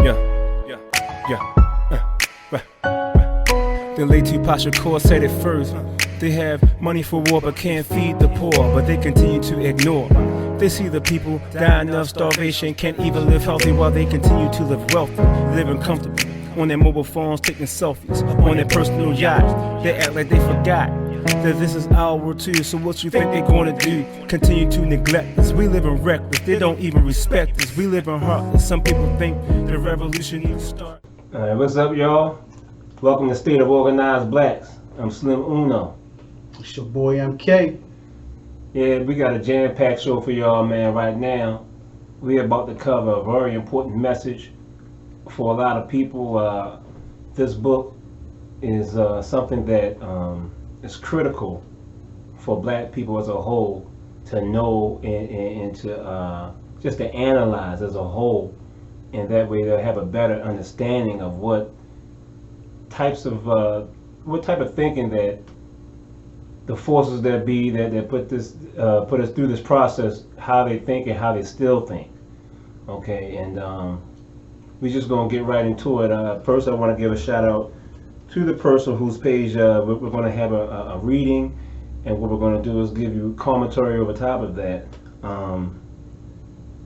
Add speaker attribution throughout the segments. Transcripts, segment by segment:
Speaker 1: The late Tupac Shakur said it first. They have money for war but can't feed the poor, but they continue to ignore. They see the people dying of starvation, can't even live healthy while they continue to live wealthy, living comfortably on their mobile phones, taking selfies on their personal yachts. They act like they forgot that this is our world too. So what you think they're gonna do? Continue to neglect us. We live in reckless, they don't even respect us. We live in heartless. Some people think the revolution needs to start.
Speaker 2: Alright, what's up, y'all? Welcome to State of Organized Blacks. I'm Slim Uno.
Speaker 3: It's your boy MK.
Speaker 2: Yeah, we got a jam-packed show for y'all, man. Right now, we're about to cover a very important message for a lot of people. This book is something that is critical for black people as a whole to know and to just to analyze as a whole, and that way they'll have a better understanding of what type of thinking that the forces that be that put us through this process, how they think and how they still think. Okay, and we're just gonna get right into it. First, I want to give a shout out to the person whose page we're going to have a reading, and what we're going to do is give you commentary over top of that.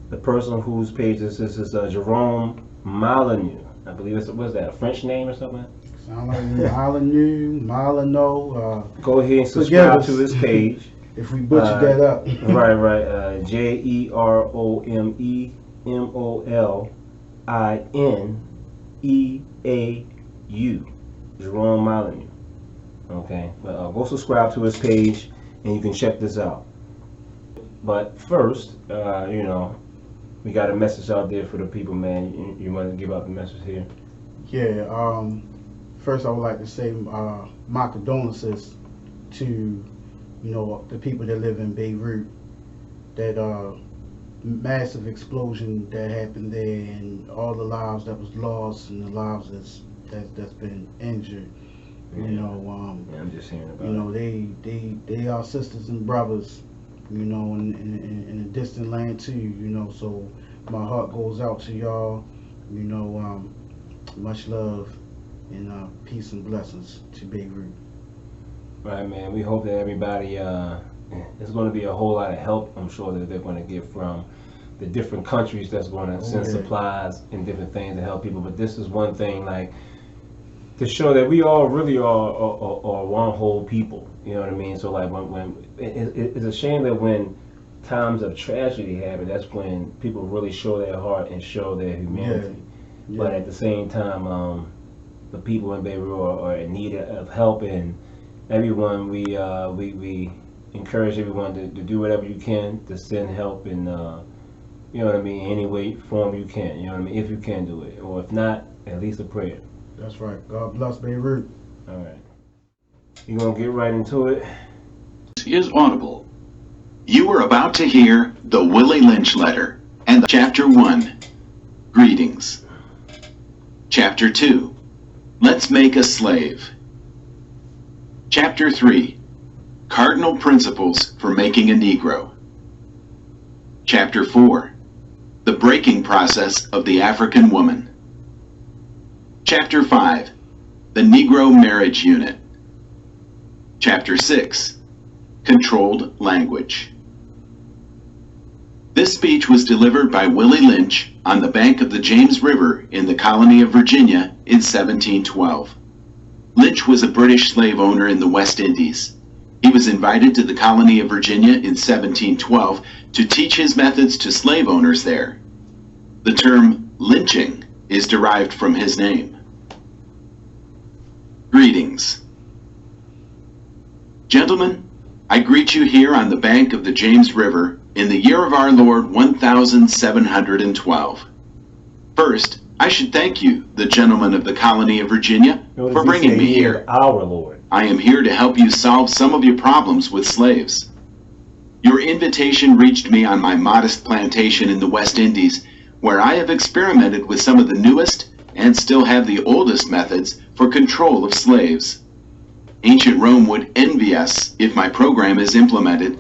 Speaker 2: The person whose page this is Jerome Molyneux. I believe what's that, a French name or something?
Speaker 3: Sound like Molyneux.
Speaker 2: Go ahead and subscribe to his page.
Speaker 3: If we butchered that up.
Speaker 2: Right. JeromeMolineau. Jerome Molyneux. Okay, but go subscribe to his page and you can check this out. But first, we got a message out there for the people, man. You want to give out the message here?
Speaker 3: Yeah. First, I would like to say my condolences to the people that live in Beirut. That massive explosion that happened there, and all the lives that was lost, and the lives that's been injured.
Speaker 2: I'm just hearing about it.
Speaker 3: They are sisters and brothers, in a distant land too. So my heart goes out to y'all. Much love and peace and blessings to Beirut.
Speaker 2: Right, man. We hope that everybody, there's going to be a whole lot of help, I'm sure, that they're going to get from the different countries that's going to send supplies and different things to help people. But this is one thing, like, to show that we all really are one whole people. You know what I mean? So, like, when it's a shame that when times of tragedy happen, that's when people really show their heart and show their humanity. Yeah. But at the same time, the people in Beirut are in need of help, and everyone, we encourage everyone to do whatever you can to send help in any way, form you can. You know what I mean? If you can do it, or if not, at least a prayer.
Speaker 3: That's right. God bless Beirut.
Speaker 2: All right. You're gonna get right into it.
Speaker 4: Is audible. You are about to hear the Willie Lynch Letter and Chapter 1. Greetings. Chapter 2. Let's make a slave. Chapter 3. Cardinal Principles for Making a Negro. Chapter 4. The Breaking Process of the African Woman. Chapter 5. The Negro Marriage Unit. Chapter 6. Controlled Language. This speech was delivered by Willie Lynch on the bank of the James River in the colony of Virginia in 1712. Lynch was a British slave owner in the West Indies. He was invited to the colony of Virginia in 1712 to teach his methods to slave owners there. The term lynching is derived from his name. Greetings. Gentlemen, I greet you here on the bank of the James River in the year of our Lord 1712. First, I should thank you, the gentlemen of the colony of Virginia, for bringing me here.
Speaker 2: Our Lord.
Speaker 4: I am here to help you solve some of your problems with slaves. Your invitation reached me on my modest plantation in the West Indies, where I have experimented with some of the newest and still have the oldest methods for control of slaves. Ancient Rome would envy us if my program is implemented.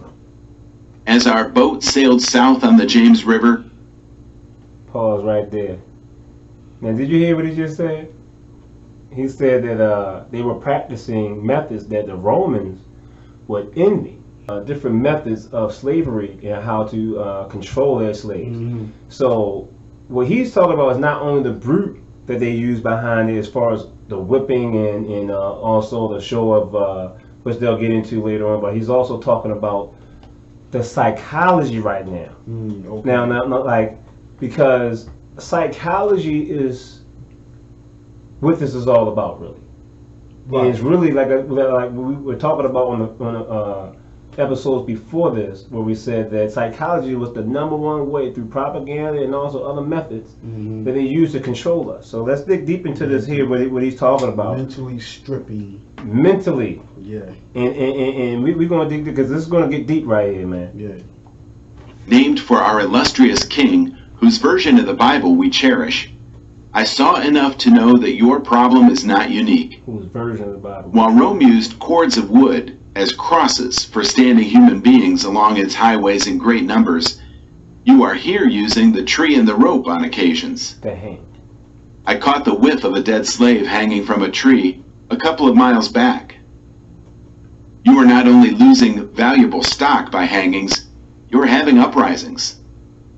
Speaker 4: As our boat sailed south on the James River,
Speaker 2: Pause right there. Now, did you hear what he just said? He said that they were practicing methods that the Romans would envy. Different methods of slavery and how to control their slaves.
Speaker 3: Mm-hmm.
Speaker 2: So what he's talking about is not only the brute that they use behind it as far as the whipping and also the show of which they'll get into later on, but he's also talking about the psychology right now.
Speaker 3: Okay.
Speaker 2: Now, not like, because psychology is what this is all about, really.
Speaker 3: Right.
Speaker 2: And it's really like we were talking about on the episodes before this, where we said that psychology was the number one way through propaganda and also other methods that they use to control us. So let's dig deep into this here, what he's talking about.
Speaker 3: Mentally stripping.
Speaker 2: Mentally.
Speaker 3: Yeah.
Speaker 2: And we're going to dig, because this is going to get deep right here, man.
Speaker 3: Yeah.
Speaker 4: Named for our illustrious king, whose version of the Bible we cherish, I saw enough to know that your problem is not unique.
Speaker 2: Whose version of the Bible?
Speaker 4: While Rome used cords of wood as crosses for standing human beings along its highways in great numbers, you are here using the tree and the rope on occasions.
Speaker 2: The hang.
Speaker 4: I caught the whiff of a dead slave hanging from a tree a couple of miles back. You are not only losing valuable stock by hangings, you are having uprisings.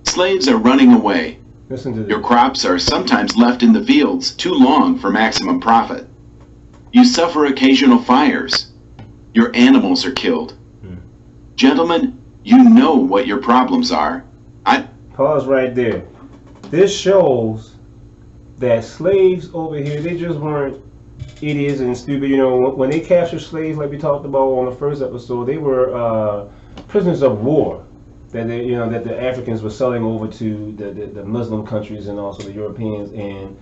Speaker 4: Slaves are running away.
Speaker 2: Listen to this.
Speaker 4: Your crops are sometimes left in the fields too long for maximum profit. You suffer occasional fires. Your animals are killed. Gentlemen, you know what your problems are.
Speaker 2: Pause right there. This shows that slaves over here, they just weren't idiots and stupid. You know, when they captured slaves, like we talked about on the first episode, they were prisoners of war that they, that the Africans were selling over to the Muslim countries and also the Europeans. And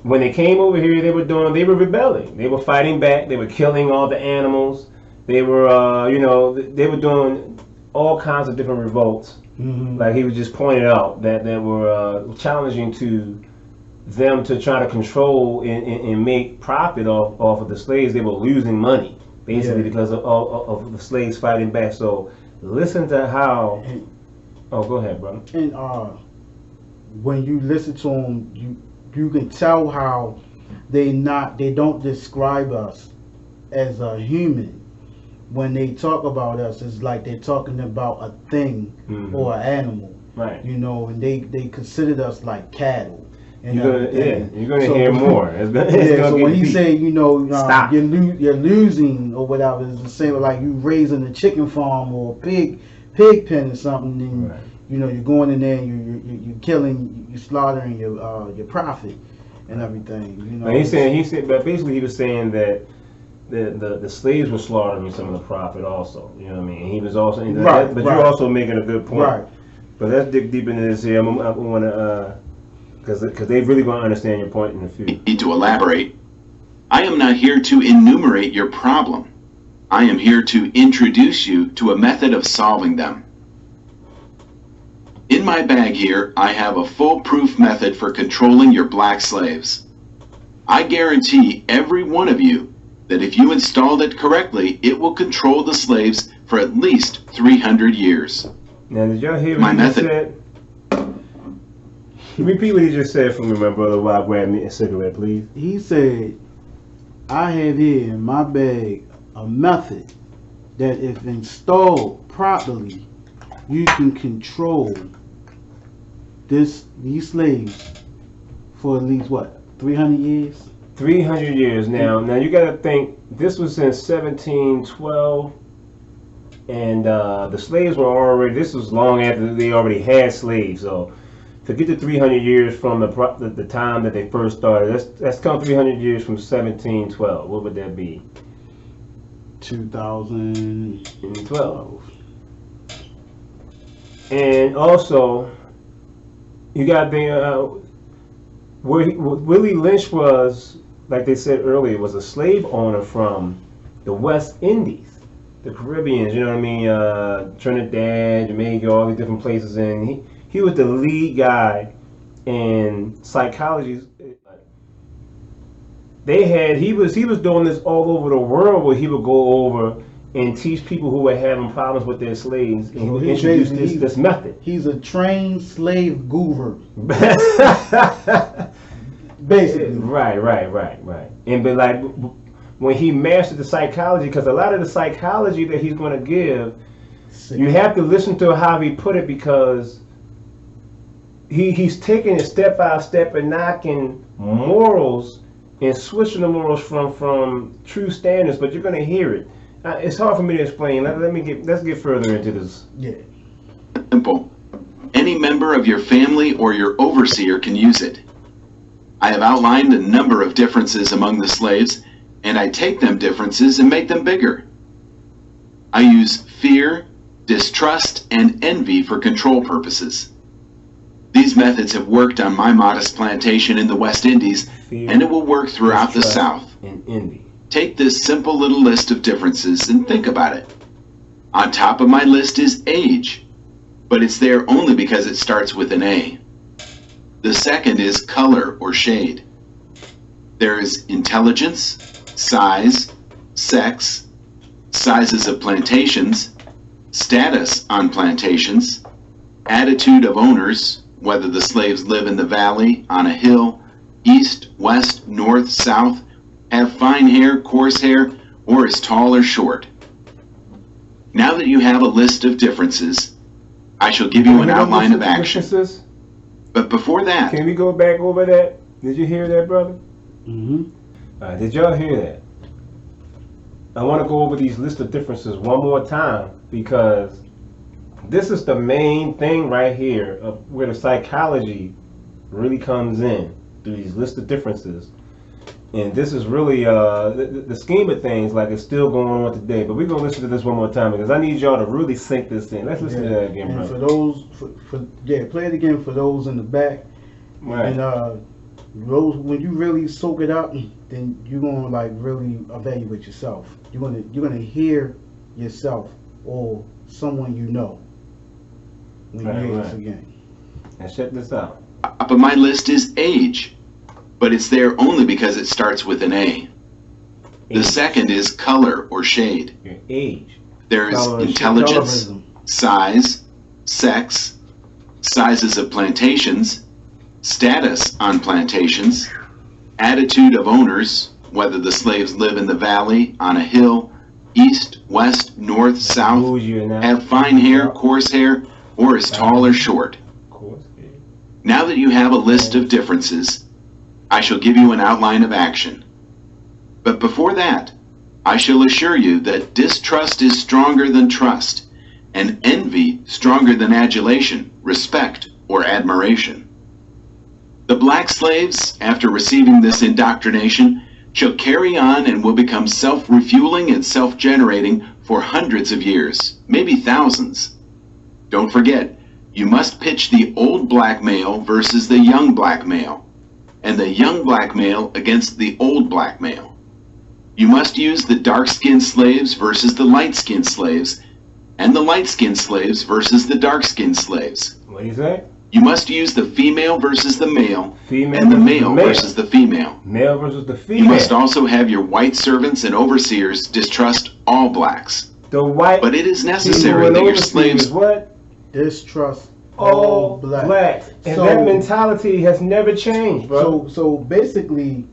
Speaker 2: when they came over here, they were rebelling. They were fighting back. They were killing all the animals. They were, they were doing all kinds of different revolts. Like he was just pointed out that were challenging to them to try to control and make profit off of the slaves. They were losing money basically because of the slaves fighting back. So listen to how. Go ahead, brother.
Speaker 3: And when you listen to them, you can tell how they don't describe us as a human. When they talk about us, it's like they're talking about a thing or an animal.
Speaker 2: Right.
Speaker 3: And they considered us like cattle. And
Speaker 2: you're gonna hear more.
Speaker 3: So when he say,
Speaker 2: Stop.
Speaker 3: you're losing or whatever, it's the same like you raising a chicken farm or a pig pen or something, and
Speaker 2: right.
Speaker 3: You're going in there and you're killing, you're slaughtering your profit and everything.
Speaker 2: He said, but basically he was saying that the slaves were slaughtering some of the profit also. You know what I mean? And he was also, but you're also making a good point.
Speaker 3: Right.
Speaker 2: But let's dig deep into this here. I want to, because they really going to understand your point in a few.
Speaker 4: Need to elaborate. I am not here to enumerate your problem. I am here to introduce you to a method of solving them. In my bag here, I have a foolproof method for controlling your black slaves. I guarantee every one of you that if you installed it correctly, it will control the slaves for at least 300 years.
Speaker 2: Now, did y'all hear what he just said? Repeat what he just said for me, my brother, while I grab me a cigarette, please.
Speaker 3: He said, I have here in my bag a method that if installed properly, you can control these slaves for at least, 300 years?
Speaker 2: 300 years now. Now you got to think, this was in 1712, and the slaves were already, this was long after they already had slaves. So to get to 300 years from the time that they first started, that's come 300 years from 1712. What would that be?
Speaker 3: 2012.
Speaker 2: And also, you got the where Willie Lynch was, like they said earlier, was a slave owner from the West Indies, the Caribbeans. You know what I mean? Trinidad, Jamaica, all these different places, and he was the lead guy in psychology. He was doing this all over the world, where he would go over and teach people who were having problems with their slaves, and he would introduce this method.
Speaker 3: He's a trained slave guru. Basically.
Speaker 2: Right. And but like when he mastered the psychology, because a lot of the psychology that he's going to give, you have to listen to how he put it, because he's taking it step by step and knocking morals and switching the morals from true standards. But you're going to hear it. It's hard for me to explain. Let's get further into this.
Speaker 3: Yeah.
Speaker 4: Simple. Any member of your family or your overseer can use it. I have outlined a number of differences among the slaves, and I take them differences and make them bigger. I use fear, distrust, and envy for control purposes. These methods have worked on my modest plantation in the West Indies,
Speaker 2: Fear,
Speaker 4: and it will work throughout the South.
Speaker 2: And envy.
Speaker 4: Take this simple little list of differences and think about it. On top of my list is age, but it's there only because it starts with an A. The second is color or shade. There is intelligence, size, sex, sizes of plantations, status on plantations, attitude of owners, whether the slaves live in the valley, on a hill, east, west, north, south, have fine hair, coarse hair, or is tall or short. Now that you have a list of differences, I shall give you an outline of action. But before that,
Speaker 2: can we go back over that? Did you hear that, brother?
Speaker 3: Mm-hmm.
Speaker 2: Did y'all hear that? I want to go over these list of differences one more time, because this is the main thing right here of where the psychology really comes in, through these list of differences. And this is really the scheme of things, like it's still going on today. But we're going to listen to this one more time, because I need y'all to really sink this in. Let's listen to that again,
Speaker 3: and
Speaker 2: brother.
Speaker 3: for those, play it again for those in the back.
Speaker 2: Right.
Speaker 3: And those, when you really soak it up, then you're gonna like really evaluate yourself. You're gonna hear yourself or someone you know when you hear this again.
Speaker 2: And check this out.
Speaker 4: top of my list is age, but it's there only because it starts with an A. The second is color or shade.
Speaker 2: Your age.
Speaker 4: There is
Speaker 3: Color,
Speaker 4: intelligence,
Speaker 3: colorism.
Speaker 4: size, sex, sizes of plantations, status on plantations, attitude of owners, whether the slaves live in the valley, on a hill, east, west, north, south,
Speaker 2: Bougie or not.
Speaker 4: have fine hair, coarse hair, or is tall or short.
Speaker 2: Coarse hair.
Speaker 4: Now that you have a list of differences, I shall give you an outline of action. But before that, I shall assure you that distrust is stronger than trust, and envy stronger than adulation, respect, or admiration. The black slaves, after receiving this indoctrination, shall carry on and will become self-refueling and self-generating for hundreds of years, maybe thousands. Don't forget, you must pitch the old black male versus the young black male, and the young black male against the old black male. You must use the dark-skinned slaves versus the light-skinned slaves, and the light-skinned slaves versus the dark-skinned slaves.
Speaker 2: What do you say?
Speaker 4: You must use the female versus the male,
Speaker 2: Female
Speaker 4: and the
Speaker 2: versus
Speaker 4: male versus the female.
Speaker 2: Male versus the
Speaker 4: You
Speaker 2: female.
Speaker 4: must also have your white servants and overseers distrust all blacks.
Speaker 2: The white
Speaker 4: But it is
Speaker 2: people
Speaker 4: necessary
Speaker 2: and
Speaker 4: that your
Speaker 2: overseers,
Speaker 4: slaves...
Speaker 2: what?
Speaker 3: Distrust
Speaker 2: All blacks. And
Speaker 3: So-
Speaker 2: that mentality has never changed, bro.
Speaker 3: So basically,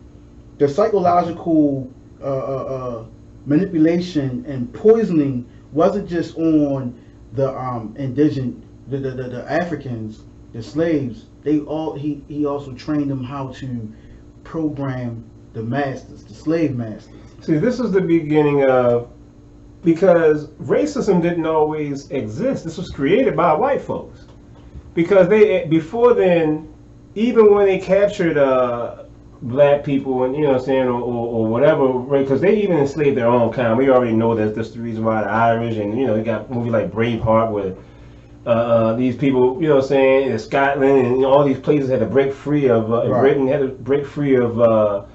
Speaker 3: the psychological manipulation and poisoning wasn't just on the indigenous, the Africans, the slaves. He also trained them how to program the masters, the slave masters.
Speaker 2: See, this is the beginning of, because racism didn't always exist. This was created by white folks. Because they, before then, even when they captured black people, and you know what I'm saying, or whatever, because they even enslaved their own kind. We already know that's the reason why the Irish, and you know, you got movies like Braveheart where these people, you know what I'm saying, in Scotland and all these places had to break free of, Britain had to break free of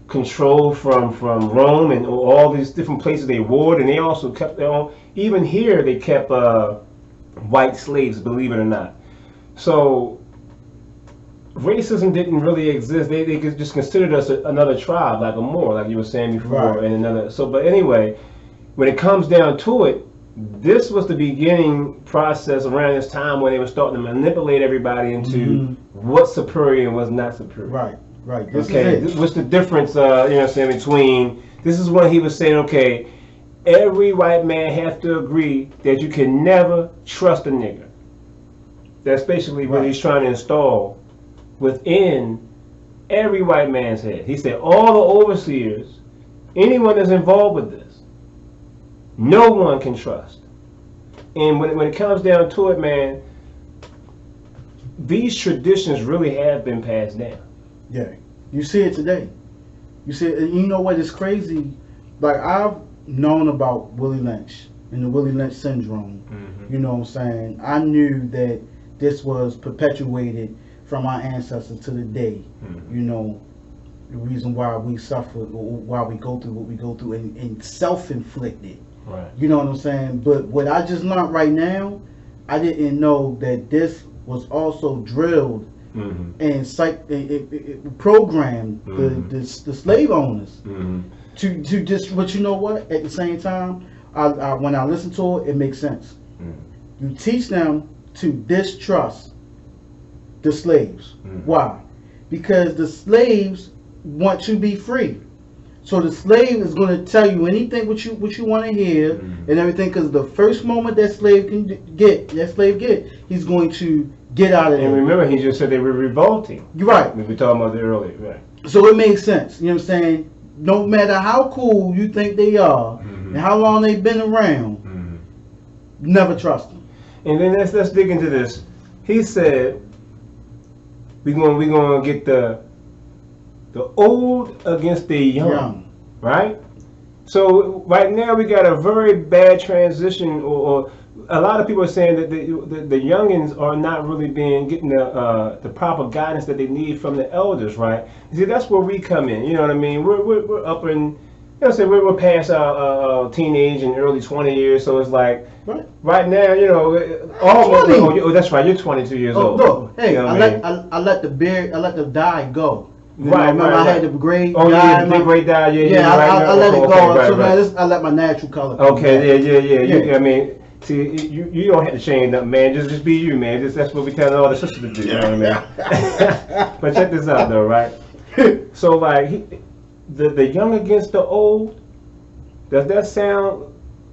Speaker 2: control from Rome and all these different places they warred, and they also kept their own. Even here, they kept white slaves, believe it or not. So racism didn't really exist. They just considered us another tribe, like a Moor, like you were saying before,
Speaker 3: Right.
Speaker 2: and another. So, but anyway, when it comes down to it, this was the beginning process around this time when they were starting to manipulate everybody into what's superior and what's not superior.
Speaker 3: Right. Right. This
Speaker 2: Okay,
Speaker 3: is it.
Speaker 2: what's the difference? You know what I'm saying, between this is when he was saying, okay, every white man have to agree that you can never trust a nigga. That's basically what
Speaker 3: Right.
Speaker 2: he's trying to install within every white man's head. He said all the overseers, anyone that's involved with this, no one can trust. And when it comes down to it, man, these traditions really have been passed down.
Speaker 3: Yeah. You see it today. You see it, you know what is crazy? Like, I've known about Willie Lynch and the Willie Lynch syndrome.
Speaker 2: Mm-hmm.
Speaker 3: You know what I'm saying? I knew that this was perpetuated from our ancestors to the day.
Speaker 2: Mm-hmm.
Speaker 3: You know, the reason why we suffer, or why we go through what we go through, and self-inflicted.
Speaker 2: Right.
Speaker 3: You know what I'm saying? But what I just learned right now, I didn't know that this was also drilled
Speaker 2: Mm-hmm.
Speaker 3: and it programmed the slave owners
Speaker 2: Mm-hmm.
Speaker 3: to just. But you know what? At the same time, I when I listen to it, it makes sense.
Speaker 2: Mm-hmm.
Speaker 3: You teach them to distrust the slaves.
Speaker 2: Mm-hmm.
Speaker 3: Why? Because the slaves want to be free. So the slave is going to tell you anything what you want to hear and everything. Because the first moment that slave get, he's going to get out of
Speaker 2: And
Speaker 3: there.
Speaker 2: remember, he just said they were revolting.
Speaker 3: You're right.
Speaker 2: We were talking about it earlier, right?
Speaker 3: So it makes sense. You know what I'm saying? No matter how cool you think they are and how long they've been around, never trust them.
Speaker 2: And then let's dig into this. He said we gonna get the old against the young. Right? So right now we got a very bad transition, or a lot of people are saying that the youngins are not really getting the proper guidance that they need from the elders, right? You see, that's where we come in. You know what I mean? We're up in, you know what I'm saying, we're past our teenage and early 20 years, so it's like right now, you know, almost. Oh, that's right, you're 22 years old.
Speaker 3: Look, hey,
Speaker 2: you know
Speaker 3: I let the dye go. You know,
Speaker 2: Right,
Speaker 3: remember
Speaker 2: right,
Speaker 3: I had the gray
Speaker 2: Oh
Speaker 3: dye.
Speaker 2: yeah, the gray dye.
Speaker 3: Yeah, I let it go. So now I let my natural color come back.
Speaker 2: Yeah. I mean, see, you don't have to change nothing, man. Just be you, man. That's what we tell all the sisters to do. You know what I mean? But check this out, though, right? So like, the young against the old. Does that sound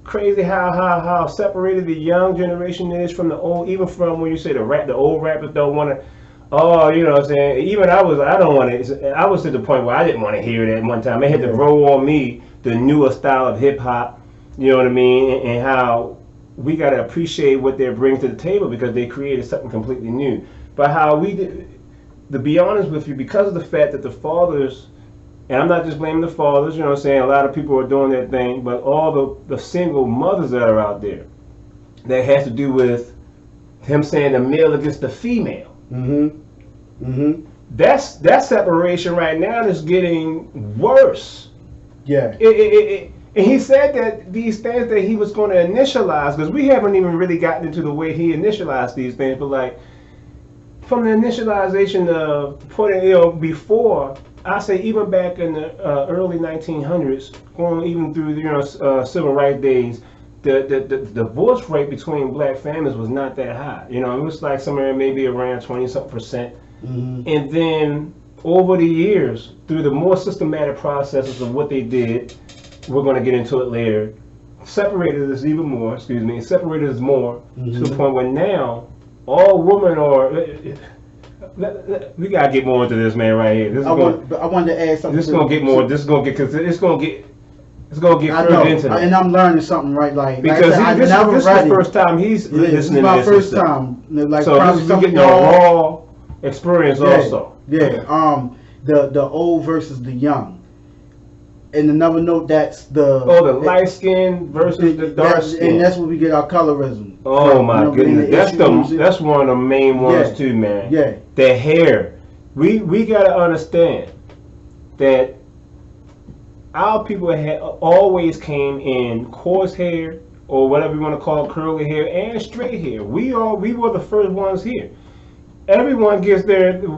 Speaker 2: crazy? How separated the young generation is from the old? Even from when you say the old rappers don't want to. Oh, you know what I'm saying? Even I don't want to. I was to the point where I didn't want to hear it at one time. They had to roll on me the newer style of hip hop. You know what I mean? And how we got to appreciate what they're bringing to the table because they created something completely new. But how we did, to be honest with you, because of the fact that the fathers, and I'm not just blaming the fathers, you know what I'm saying? A lot of people are doing their thing, but all the single mothers that are out there, that has to do with him saying the male against the female. That separation right now is getting worse.
Speaker 3: Yeah.
Speaker 2: And he said that these things that he was going to initialize, because we haven't even really gotten into the way he initialized these things, but like from the initialization of putting, you know, before, I say even back in the early 1900s, going even through civil rights days, the divorce rate between black families was not that high. You know, it was like somewhere maybe around 20-something%. And then over the years, through the more systematic processes of what they did, we're going to get into it later, separated us even more, separated us more to the point where now all women are. We gotta get more into this, man, right here.
Speaker 3: I wanted to add something.
Speaker 2: This is gonna get more. This is gonna get because it's gonna get further into that.
Speaker 3: And I'm learning something right, like
Speaker 2: because
Speaker 3: this is
Speaker 2: the first time he's listening to this.
Speaker 3: This is my first time. Like,
Speaker 2: so this is getting a raw experience also.
Speaker 3: Yeah. The old versus the young. And another note, that's the
Speaker 2: light skin versus the dark skin,
Speaker 3: and that's where we get our colorism.
Speaker 2: Oh my goodness, that's one of the main ones too, man.
Speaker 3: Yeah,
Speaker 2: the hair. We gotta understand that our people had always came in coarse hair or whatever you want to call it, curly hair and straight hair. We were the first ones here. Everyone gets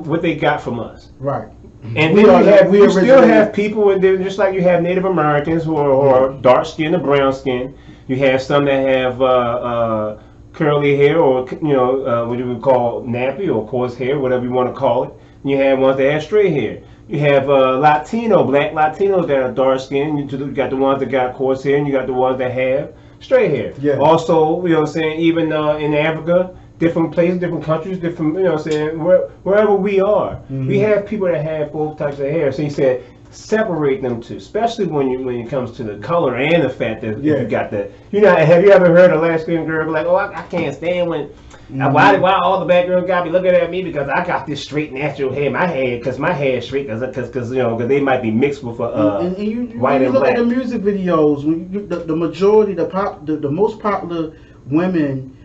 Speaker 2: what they got from us.
Speaker 3: Right.
Speaker 2: And then we still have people, and then just like you have Native Americans who are dark skinned or brown skinned, you have some that have curly hair or what you would call nappy or coarse hair, whatever you want to call it. And you have ones that have straight hair. You have black Latinos that are dark skinned. You got the ones that got coarse hair, and you got the ones that have straight hair.
Speaker 3: Yeah.
Speaker 2: Also, you know what I'm saying, even in Africa, different places, different countries, different, you know what I'm saying, wherever we are, we have people that have both types of hair. So he said, separate them two, especially when it comes to the color and the fact that if you got that. Have you ever heard a light skinned girl be like, oh, I can't stand when. Why all the black girls gotta be looking at me because I got this straight natural hair, my hair is straight because they might be mixed with
Speaker 3: and you,
Speaker 2: white
Speaker 3: when you
Speaker 2: and
Speaker 3: look
Speaker 2: black.
Speaker 3: at the music videos, when the majority, the most popular women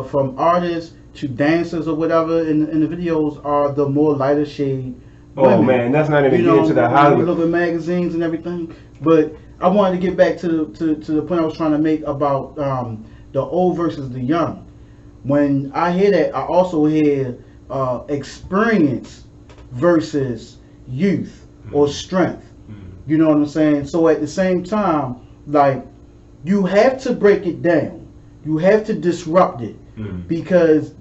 Speaker 3: from artists to dancers or whatever in the videos are the more lighter shade women.
Speaker 2: Oh man, that's not even getting to the Hollywood.
Speaker 3: You look at magazines and everything, but I wanted to get back to the point I was trying to make about the old versus the young. When I hear that, I also hear experience versus youth or strength. You know what I'm saying? So at the same time, like, you have to break it down. You have to disrupt it because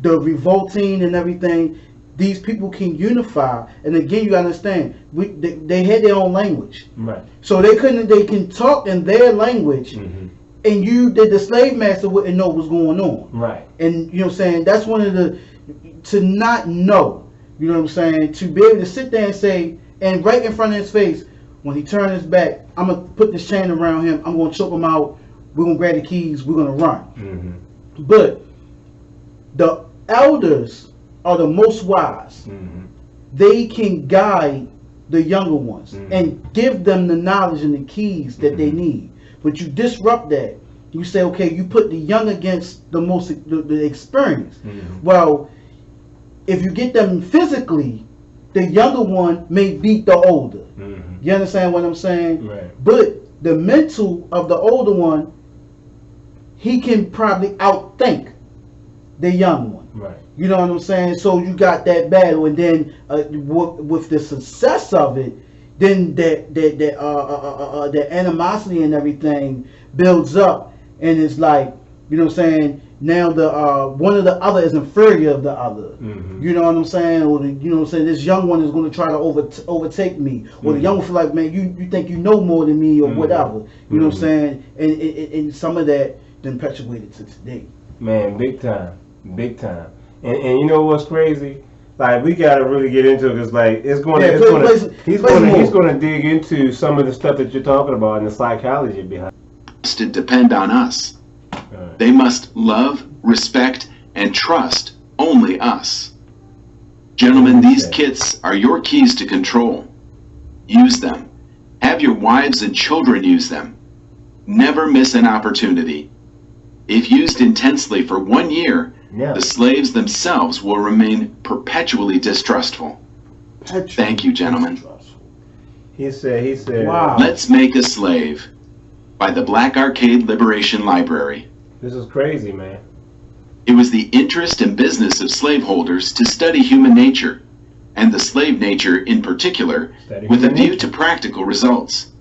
Speaker 3: the revolting and everything, these people can unify. And again, you understand, they had their own language.
Speaker 2: Right.
Speaker 3: So they can talk in their language. And the slave master wouldn't know what's going on.
Speaker 2: Right.
Speaker 3: And you know what I'm saying? That's one of to not know, you know what I'm saying? To be able to sit there and say, and right in front of his face, when he turns his back, I'm going to put this chain around him, I'm going to choke him out, we're going to grab the keys, we're going to run. But the elders are the most wise. They can guide the younger ones and give them the knowledge and the keys that they need. But you disrupt that. You say, okay, you put the young against the experienced. Well, if you get them physically, the younger one may beat the older. You understand what I'm saying?
Speaker 2: Right.
Speaker 3: But the mental of the older one, he can probably outthink the young one.
Speaker 2: Right.
Speaker 3: You know what I'm saying? So you got that battle, and then with the success of it, then the animosity and everything builds up, and it's like, you know what I'm saying, now the one of the other is inferior of the other. You know what I'm saying? Or you know what I'm saying, this young one is going to try to overtake me, or the young one feel like, man, you think you know more than me, or whatever. You know what I'm saying? And some of that then perpetuated to today.
Speaker 2: Man, big time. And you know what's crazy? Like, we gotta really get into it because, like, he's gonna dig into some of the stuff that you're talking about and the psychology behind it.
Speaker 4: To depend on us. They must love, respect, and trust only us. Gentlemen, these kits are your keys to control. Use them. Have your wives and children use them. Never miss an opportunity. If used intensely for 1 year, the slaves themselves will remain perpetually distrustful. Thank you, gentlemen.
Speaker 2: He said,
Speaker 3: wow.
Speaker 4: Let's Make a Slave by the Black Arcade Liberation Library.
Speaker 2: This is crazy, man.
Speaker 4: It was the interest and business of slaveholders to study human nature, and the slave nature in particular, with a view to practical results.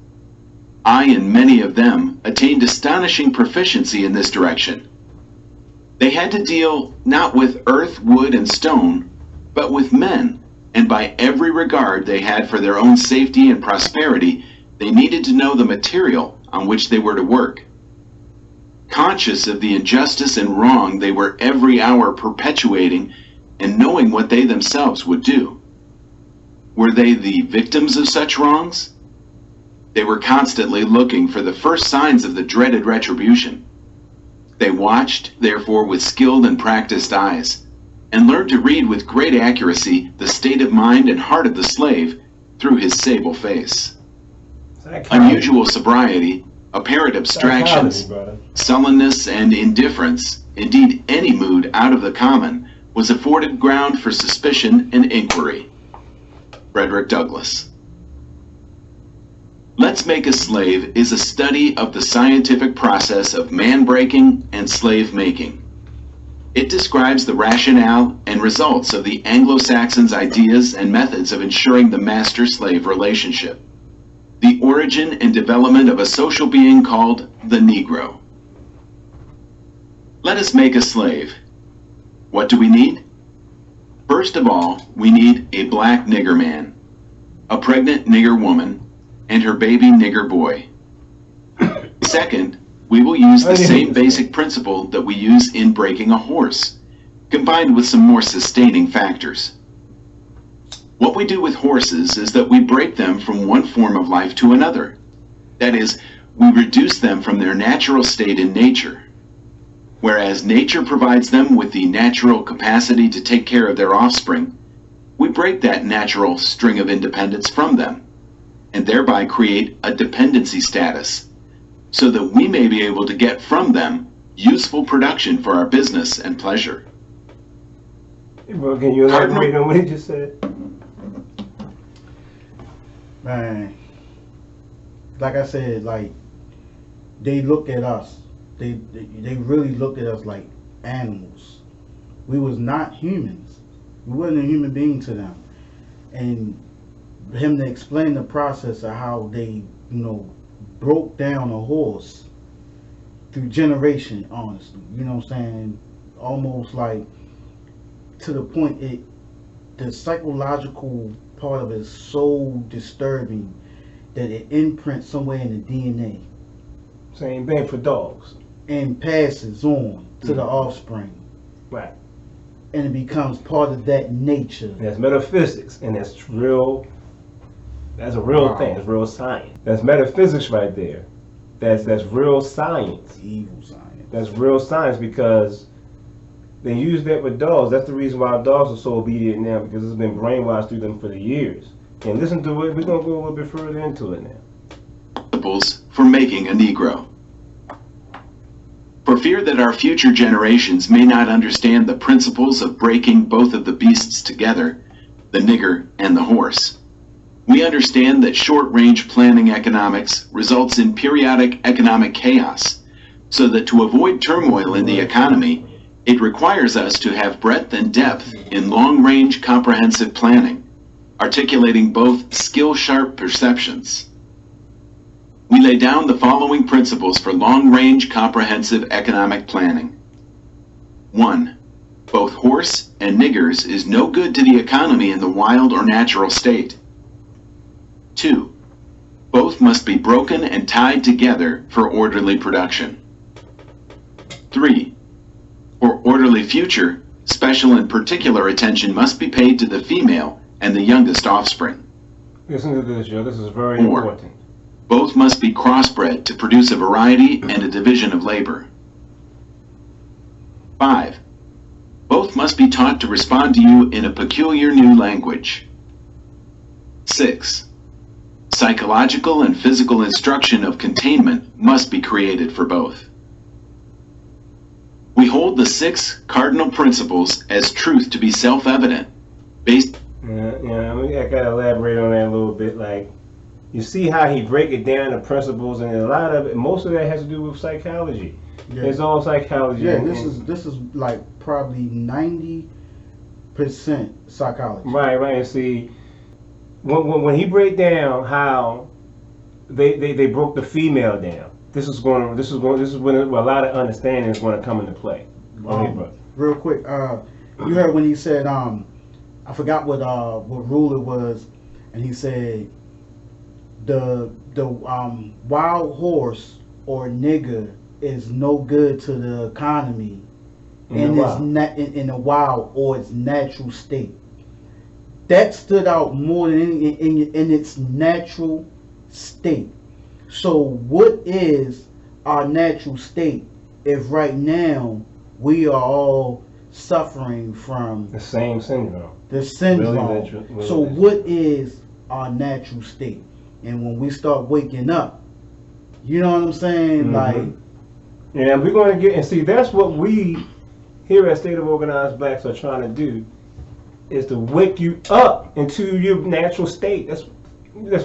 Speaker 4: I and many of them attained astonishing proficiency in this direction. They had to deal not with earth, wood, and stone, but with men, and by every regard they had for their own safety and prosperity, they needed to know the material on which they were to work. Conscious of the injustice and wrong they were every hour perpetuating, and knowing what they themselves would do. Were they the victims of such wrongs? They were constantly looking for the first signs of the dreaded retribution. They watched, therefore, with skilled and practiced eyes, and learned to read with great accuracy the state of mind and heart of the slave through his sable face. Unusual sobriety, apparent abstractions, sullenness, and indifference, indeed any mood out of the common, was afforded ground for suspicion and inquiry. Frederick Douglass. Let's Make a Slave is a study of the scientific process of man-breaking and slave-making. It describes the rationale and results of the Anglo-Saxons' ideas and methods of ensuring the master-slave relationship, the origin and development of a social being called the Negro. Let us make a slave. What do we need? First of all, we need a black nigger man. a pregnant nigger woman, and her baby nigger boy. Second, we will use the same basic principle that we use in breaking a horse, combined with some more sustaining factors. What we do with horses is that we break them from one form of life to another. That is, we reduce them from their natural state in nature. Whereas nature provides them with the natural capacity to take care of their offspring, we break that natural string of independence from them, and thereby create a dependency status, so that we may be able to get from them useful production for our business and pleasure.
Speaker 2: Well, can you elaborate on what he just said?
Speaker 3: Man, like I said, like they look at us. They really looked at us like animals. We was not humans. We wasn't a human being to them. And him to explain the process of how they, broke down a horse through generation, honestly. You know what I'm saying? Almost like to the point the psychological part of it is so disturbing that it imprints somewhere in the DNA.
Speaker 2: Same thing for dogs.
Speaker 3: And passes on to the offspring.
Speaker 2: Right.
Speaker 3: And it becomes part of that nature.
Speaker 2: That's metaphysics, and that's real. That's a real thing. It's real science. That's metaphysics right there. That's real science.
Speaker 3: Evil science.
Speaker 2: That's real science, because they use that with dogs. That's the reason why dogs are so obedient now, because it's been brainwashed through them for the years. And listen to it. We're gonna go a little bit further into it now.
Speaker 4: Principles for making a Negro. For fear that our future generations may not understand the principles of breaking both of the beasts together, the nigger and the horse, we understand that short-range planning economics results in periodic economic chaos, so that to avoid turmoil in the economy, it requires us to have breadth and depth in long-range comprehensive planning, articulating both skill-sharp perceptions. We lay down the following principles for long-range comprehensive economic planning. 1. Both horse and niggers is no good to the economy in the wild or natural state. 2. Both must be broken and tied together for orderly production. 3. For orderly future, special and particular attention must be paid to the female and the youngest offspring.
Speaker 2: Listen to this, Joe. This is very
Speaker 4: 4.
Speaker 2: important.
Speaker 4: Both must be crossbred to produce a variety and a division of labor. 5. Both must be taught to respond to you in a peculiar new language. 6. Psychological and physical instruction of containment must be created for both. We hold the 6 cardinal principles as truth to be self-evident, based...
Speaker 2: I gotta elaborate on that a little bit. Like, you see how he break it down, the principles, and a lot of it, most of that has to do with psychology. Yeah. It's all psychology.
Speaker 3: Yeah, this is like probably 90% psychology. Right.
Speaker 2: And see, when he break down how they broke the female down, this is when a lot of understanding is going to come into play.
Speaker 3: Real quick, you heard when he said, I forgot what rule it was, and he said the wild horse or nigger is no good to the economy in the wild or its natural state. That stood out more than anything in its natural state. So what is our natural state if right now we are all suffering from
Speaker 2: the same syndrome?
Speaker 3: Really, so what is our natural state? And when we start waking up, you know what I'm saying? Like,
Speaker 2: yeah, we're going to get, and see, that's what we here at State of Organized Blacks are trying to do, is to wake you up into your natural state. That's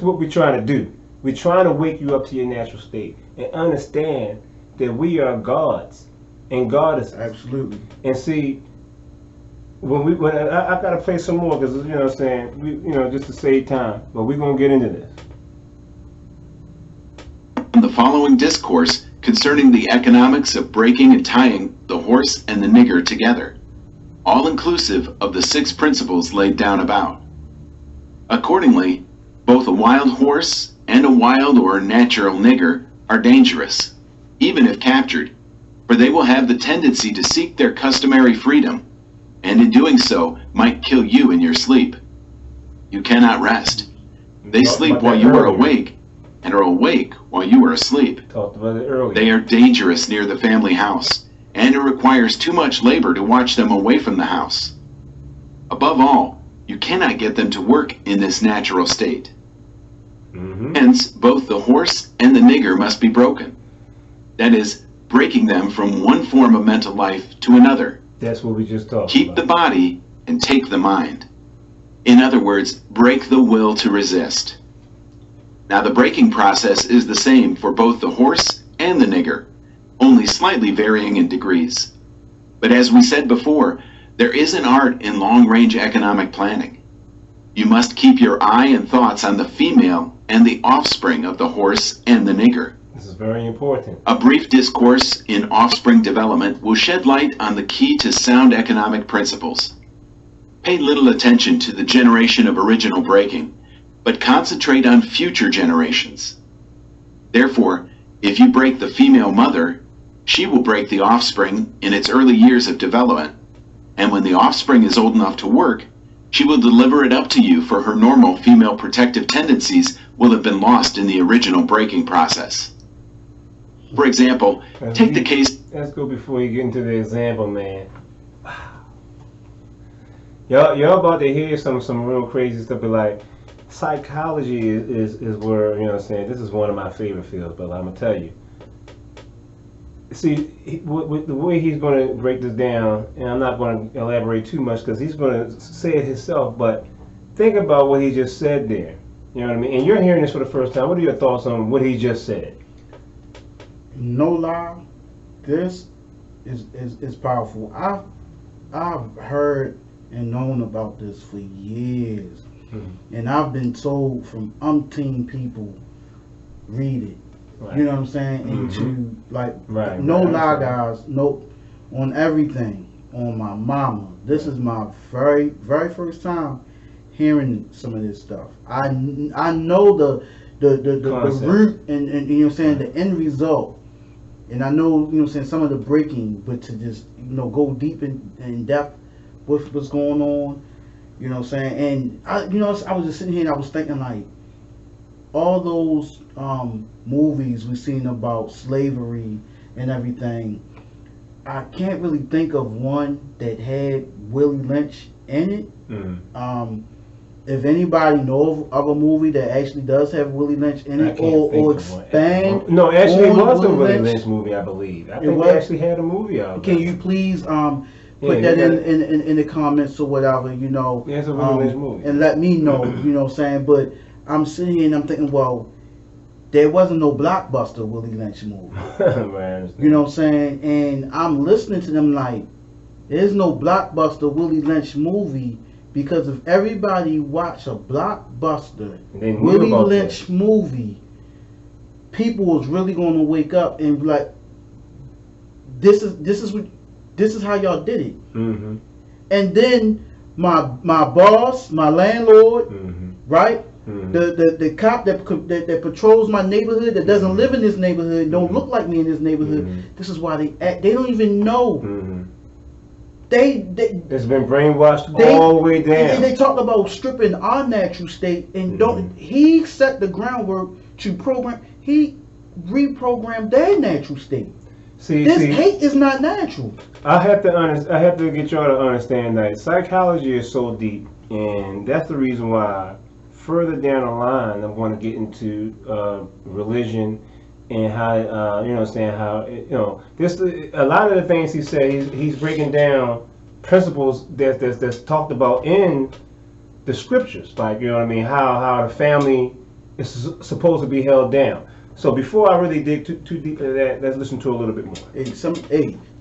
Speaker 2: what we're trying to do. We're trying to wake you up to your natural state and understand that we are gods and goddesses.
Speaker 3: Absolutely.
Speaker 2: And see, when I gotta play some more, because you know what I'm saying, just to save time, but we're gonna get into this.
Speaker 4: The following discourse concerning the economics of breaking and tying the horse and the nigger together, all inclusive of the 6 principles laid down about. Accordingly, Both a wild horse and a wild or natural nigger are dangerous, even if captured, for they will have the tendency to seek their customary freedom, and in doing so might kill you in your sleep. You cannot rest. They sleep while you are awake, and are awake while you are asleep.
Speaker 2: Talked about it earlier.
Speaker 4: They are dangerous near the family house, and it requires too much labor to watch them away from the house. Above all, you cannot get them to work in this natural state. Hence, both the horse and the nigger must be broken. That is, breaking them from one form of mental life to another.
Speaker 2: That's what we just talked about.
Speaker 4: Keep the body and take the mind. In other words, break the will to resist. Now, the breaking process is the same for both the horse and the nigger, only slightly varying in degrees. But as we said before, there is an art in long-range economic planning. You must keep your eye and thoughts on the female and the offspring of the horse and the nigger.
Speaker 2: This is very important.
Speaker 4: A brief discourse in offspring development will shed light on the key to sound economic principles. Pay little attention to the generation of original breaking, but concentrate on future generations. Therefore, if you break the female mother, she will break the offspring in its early years of development, and when the offspring is old enough to work, she will deliver it up to you, for her normal female protective tendencies will have been lost in the original breaking process. For example, take the case...
Speaker 2: Let's go before you get into the example, man. Y'all about to hear some real crazy stuff, but like, psychology is where, you know what I'm saying, this is one of my favorite fields, but I'm going to tell you. See, with the way he's going to break this down, and I'm not going to elaborate too much because he's going to say it himself, but think about what he just said there. You know what I mean? And you're hearing this for the first time. What are your thoughts on what he just said?
Speaker 3: No lie, this is powerful. I've heard and known about this for years, and I've been told from umpteen people, read it. Right. You know what I'm saying? And to like, no lie, guys. No, on everything. On my mama. This is my very first time hearing some of this stuff. I know the root and you know what I'm saying, the end result. And I know, you know what I'm saying, some of the breaking, but to just, you know, go deep in depth with what's going on, you know what I'm saying? And I was just sitting here and I was thinking, like, all those movies we've seen about slavery and everything, I can't really think of one that had Willie Lynch in it. If anybody knows of a movie that actually does have Willie Lynch in it, or expand.
Speaker 2: No, actually, it was a Willie Lynch movie, I believe. I think they actually had a movie out.
Speaker 3: Can you please put that in the comments or whatever, you know?
Speaker 2: Yeah, it's a Willie Lynch movie. And
Speaker 3: let me know, you know what I'm saying? But I'm sitting here and I'm thinking, well, there wasn't no blockbuster Willie Lynch movie.
Speaker 2: Right,
Speaker 3: you know what I'm saying? And I'm listening to them like, there's no blockbuster Willie Lynch movie, because if everybody watch a blockbuster Willie Lynch movie, people was really going to wake up and be like, this is how y'all did it. And then my boss, my landlord, right? The cop that patrols my neighborhood, that doesn't live in this neighborhood, don't look like me in this neighborhood. This is why they act. They don't even know.
Speaker 2: It's been brainwashed all the way down.
Speaker 3: And they talk about stripping our natural state, and don't. He set the groundwork to program. He reprogrammed their natural state. This hate is not natural.
Speaker 2: I have to get y'all to understand that psychology is so deep, and that's the reason why further down the line I'm going to get into religion and how you know, saying how this a lot of the things he said, he's breaking down principles that's talked about in the scriptures, like, you know what I mean, how the family is supposed to be held down. So before I really dig too deep into that, let's listen to a little bit more.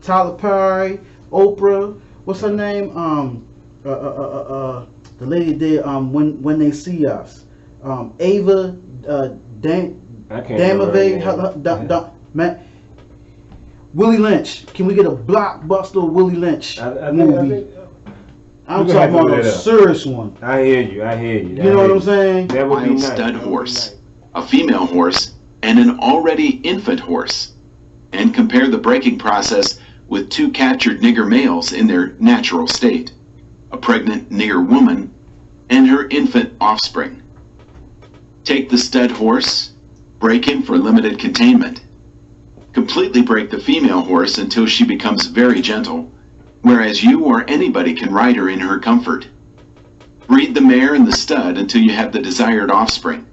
Speaker 3: Tyler Perry, Oprah, what's her name? The lady did when they see us. Ava man. Willie Lynch. Can we get a blockbuster Willie Lynch movie? I'm
Speaker 2: We're gonna have
Speaker 3: talking
Speaker 2: to
Speaker 3: about
Speaker 2: look
Speaker 3: a
Speaker 2: that up.
Speaker 3: serious one.
Speaker 2: I hear you. I hear you.
Speaker 3: You know what I'm saying?
Speaker 2: That would be
Speaker 4: Wild
Speaker 2: nice.
Speaker 4: stud
Speaker 2: That would be
Speaker 4: horse,
Speaker 2: nice.
Speaker 4: a female horse, and an already infant horse, and compare the breaking process with two captured nigger males in their natural state, a pregnant nigger woman and her infant offspring. Take the stud horse, break him for limited containment. Completely break the female horse until she becomes very gentle, whereas you or anybody can ride her in her comfort. Breed the mare and the stud until you have the desired offspring.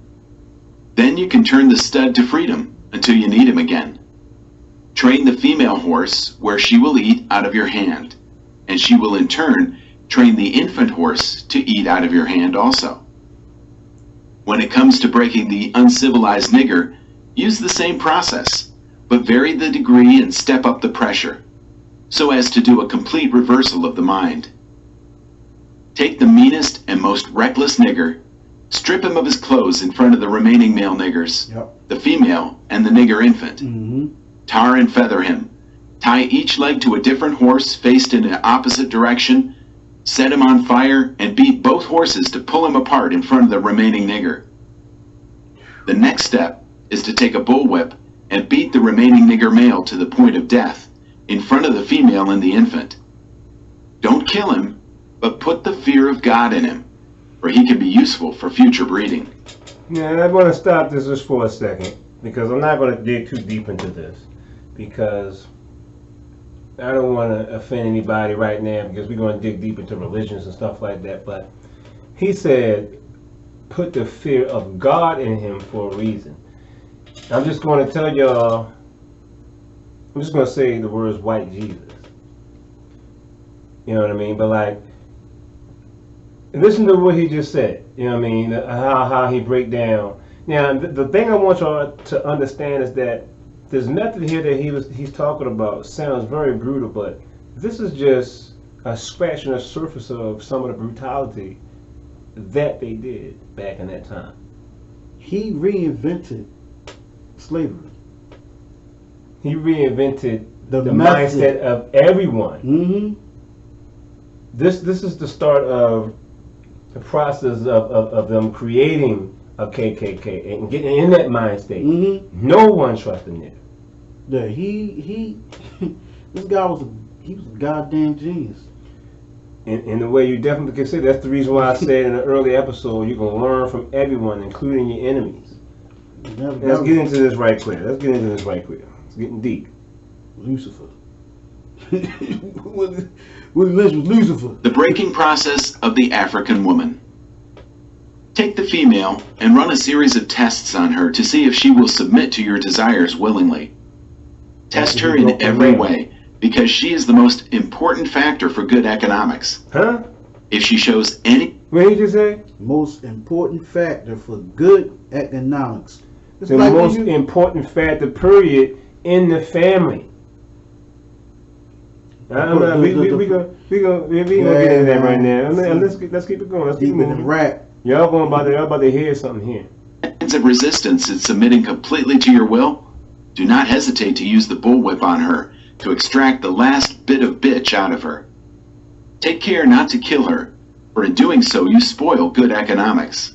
Speaker 4: Then you can turn the stud to freedom until you need him again. Train the female horse where she will eat out of your hand, and she will in turn train the infant horse to eat out of your hand also. When it comes to breaking the uncivilized nigger, use the same process, but vary the degree and step up the pressure, so as to do a complete reversal of the mind. Take the meanest and most reckless nigger, strip him of his clothes in front of the remaining male niggers, the female and the nigger infant. Tar and feather him. Tie each leg to a different horse faced in an opposite direction, set him on fire, and beat both horses to pull him apart in front of the remaining nigger. The next step is to take a bullwhip and beat the remaining nigger male to the point of death in front of the female and the infant. Don't kill him, but put the fear of God in him, for he can be useful for future breeding.
Speaker 2: Yeah, and I want to stop this just for a second, because I'm not going to dig too deep into this, because I don't want to offend anybody right now, because we're going to dig deep into religions and stuff like that. But he said, put the fear of God in him for a reason. I'm just going to tell y'all, I'm just going to say the words white Jesus. You know what I mean? But like, listen to what he just said. You know what I mean? How he break down. Now, the thing I want y'all to understand is that this method here that he's talking about sounds very brutal, but this is just a scratching the surface of some of the brutality that they did back in that time.
Speaker 3: He reinvented slavery.
Speaker 2: He reinvented the
Speaker 3: method.
Speaker 2: mindset of everyone.
Speaker 3: Mm-hmm.
Speaker 2: This is the start of the process of them creating a KKK and getting in that mind state.
Speaker 3: Mm-hmm.
Speaker 2: No one trusted nigga.
Speaker 3: Yeah, he this guy was a goddamn genius.
Speaker 2: In the way you definitely can say, that's the reason why I said in an early episode, you're gonna learn from everyone, including your enemies. Let's get into this right quick. It's getting deep.
Speaker 3: Lucifer. Willie Lynch was Lucifer.
Speaker 4: The breaking process of the African woman. Take the female and run a series of tests on her to see if she will submit to your desires willingly. Test her in every way, because she is the most important factor for good economics.
Speaker 2: Huh?
Speaker 4: If she shows any...
Speaker 2: What did you say?
Speaker 3: Most important factor for good economics. It's
Speaker 2: The
Speaker 3: like when
Speaker 2: most important factor, period, in the family. We gonna get into that right now. Let's keep it going. Let's keep
Speaker 3: deep in the
Speaker 2: moving.
Speaker 3: rap.
Speaker 2: Y'all about to hear something here.
Speaker 4: signs of resistance in submitting completely to your will, do not hesitate to use the bullwhip on her to extract the last bit of bitch out of her. Take care not to kill her, for in doing so you spoil good economics.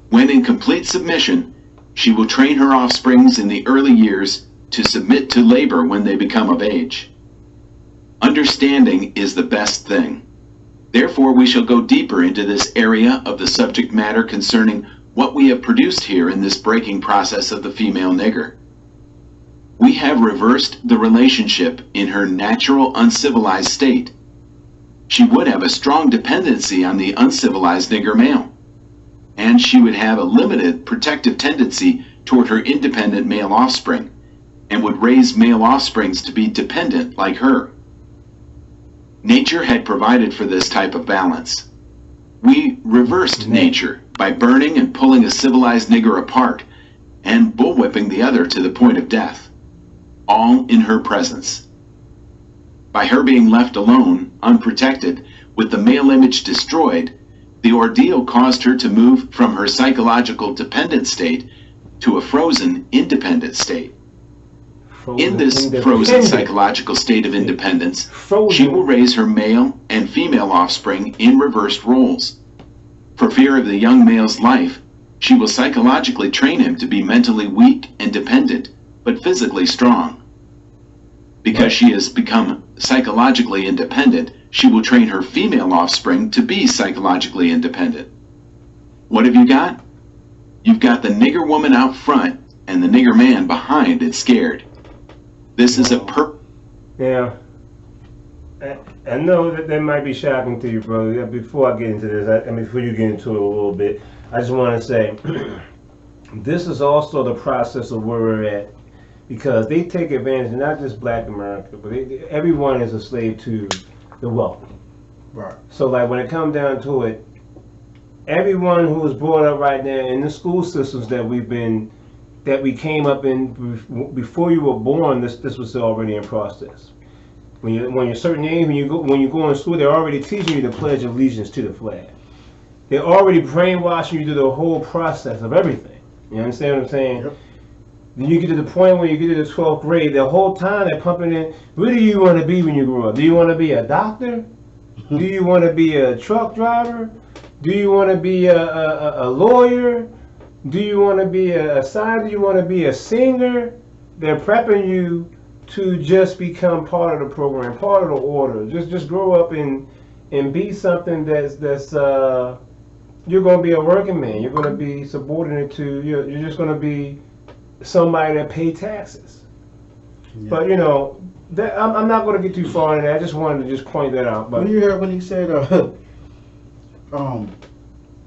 Speaker 4: When in complete submission, she will train her offsprings in the early years to submit to labor when they become of age. Understanding is the best thing. Therefore, we shall go deeper into this area of the subject matter concerning what we have produced here in this breaking process of the female nigger. We have reversed the relationship in her natural uncivilized state. She would have a strong dependency on the uncivilized nigger male, and she would have a limited protective tendency toward her independent male offspring, and would raise male offsprings to be dependent like her. Nature had provided for this type of balance. We reversed nature by burning and pulling a civilized nigger apart and bullwhipping the other to the point of death, all in her presence. By her being left alone, unprotected, with the male image destroyed, the ordeal caused her to move from her psychological dependent state to a frozen, independent state. In this frozen psychological state of independence, she will raise her male and female offspring in reversed roles. For fear of the young male's life, she will psychologically train him to be mentally weak and dependent, but physically strong. Because she has become psychologically independent, she will train her female offspring to be psychologically independent. What have you got? You've got the nigger woman out front and the nigger man behind and scared. This is a
Speaker 2: Yeah. I know that might be shocking to you, brother. Before I get into this, before you get into it a little bit, I just want to say, this is also the process of where we're at, because they take advantage of not just Black America, but everyone is a slave to the wealthy.
Speaker 3: Right.
Speaker 2: So, like, when it comes down to it, everyone who was brought up right now in the school systems that we came up in before you were born, this was already in process. When you're a certain age, when you go in school, they're already teaching you to pledge allegiance to the flag. They're already brainwashing you through the whole process of everything. You understand what I'm saying?
Speaker 3: Yep.
Speaker 2: Then you get to the point where you get to the 12th grade, the whole time they're pumping in, what do you want to be when you grow up? Do you want to be a doctor? Do you want to be a truck driver? Do you want to be a lawyer? Do you want to be a scientist? Do you want to be a singer? They're prepping you to just become part of the program, part of the order. Just grow up and be something that's you're going to be a working man. You're going to be subordinate to, you're just going to be somebody that pay taxes. Yeah. But I'm not going to get too far into that. I just wanted to just point that out. But
Speaker 3: when you heard when he said,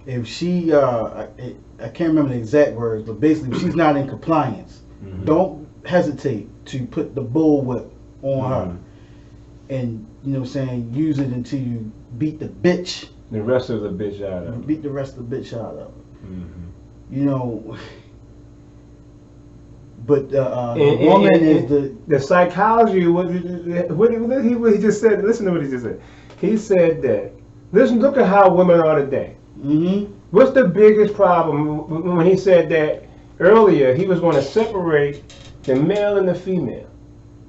Speaker 3: if she, I can't remember the exact words, but basically, if she's not in compliance, don't hesitate to put the bullwhip on her, and use it until you beat the bitch.
Speaker 2: The rest of the bitch out of it.
Speaker 3: Beat the rest of the bitch out of it. But the woman is
Speaker 2: the psychology. What he just said. Listen to what he just said. He said that. Look at how women are today. What's the biggest problem when he said that earlier? He was going to separate the male and the female.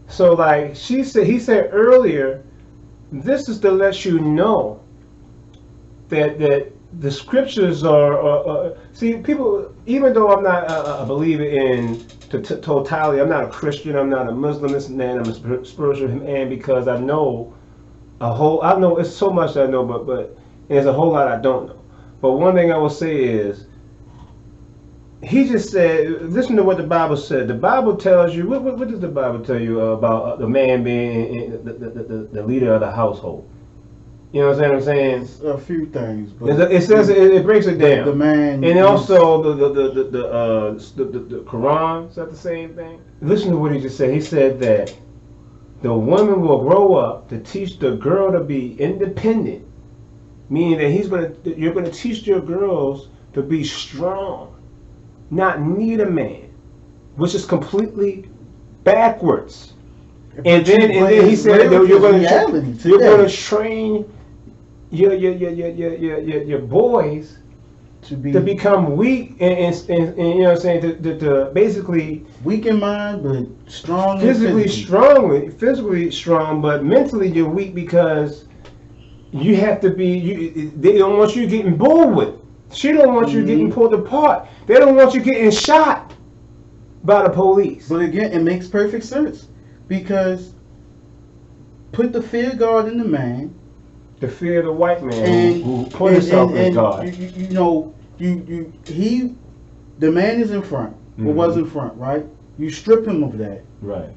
Speaker 2: So, like he said earlier, this is to let you know that the scriptures are see, people. Even though I'm not a believer in totality, I'm not a Christian, I'm not a Muslim, this and that, I'm a spiritual man, because I know it's so much I know, but there's a whole lot I don't know. But one thing I will say is, he just said, listen to what the Bible said. The Bible tells you, what does the Bible tell you about the man being the leader of the household? You know what I'm saying?
Speaker 3: A few things. But
Speaker 2: it says it breaks it down.
Speaker 3: The man,
Speaker 2: and also the Quran, is that the same thing? Listen to what he just said. He said that the woman will grow up to teach the girl to be independent, meaning that you're gonna teach your girls to be strong, not need a man, which is completely backwards. And then he said that you're gonna train your boys to become weak and you know what I'm saying, to basically
Speaker 3: weak in mind but strong,
Speaker 2: physically strong, but mentally you're weak, because you have to be. They don't want you getting bullwhipped. She don't want you getting pulled apart. They don't want you getting shot by the police.
Speaker 3: But again, it makes perfect sense, because put the fear of God in the man.
Speaker 2: The fear of the white man who put himself in God.
Speaker 3: The man is in front, or was in front, right? You strip him of that.
Speaker 2: Right.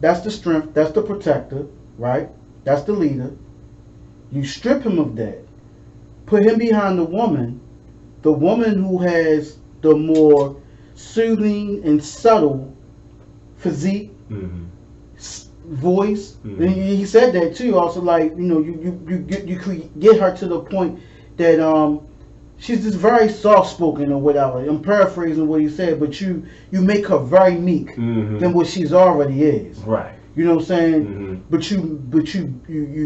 Speaker 3: That's the strength, that's the protector, right? That's the leader. You strip him of that. Put him behind the woman who has the more soothing and subtle physique, voice. And he said that too. Also, like you could get her to the point that she's just very soft spoken or whatever. I'm paraphrasing what he said, but you make her very meek than what she's already is.
Speaker 2: Right.
Speaker 3: You know what I'm saying? But you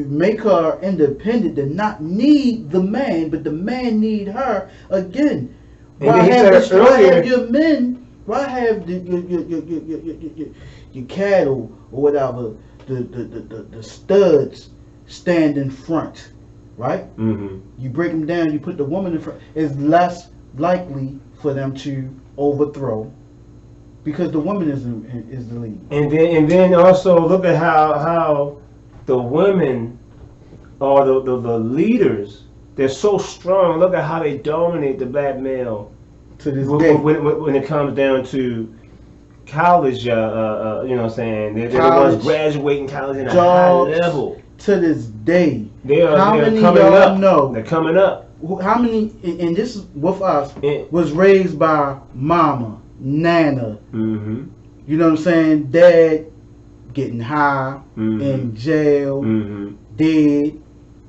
Speaker 3: make her independent to not need the man, but the man need her again. Why have your men? Why have your cattle or whatever, the studs stand in front, right?
Speaker 2: Mm-hmm.
Speaker 3: You break them down, you put the woman in front. It's less likely for them to overthrow because the woman is the lead.
Speaker 2: And then also look at how the women or the leaders, they're so strong. Look at how they dominate the black male
Speaker 3: To this day,
Speaker 2: when it comes down to college. You know what I'm saying? They're the
Speaker 3: College,
Speaker 2: ones graduating college in a high
Speaker 3: jobs,
Speaker 2: level.
Speaker 3: to this day.
Speaker 2: They're
Speaker 3: many
Speaker 2: coming
Speaker 3: y'all
Speaker 2: up.
Speaker 3: know?
Speaker 2: They're coming up.
Speaker 3: How many? And this is with us.
Speaker 2: Yeah.
Speaker 3: Was raised by mama, nana.
Speaker 2: Mm-hmm.
Speaker 3: You know what I'm saying? Dad getting high,
Speaker 2: Mm-hmm.
Speaker 3: in jail,
Speaker 2: Mm-hmm.
Speaker 3: dead.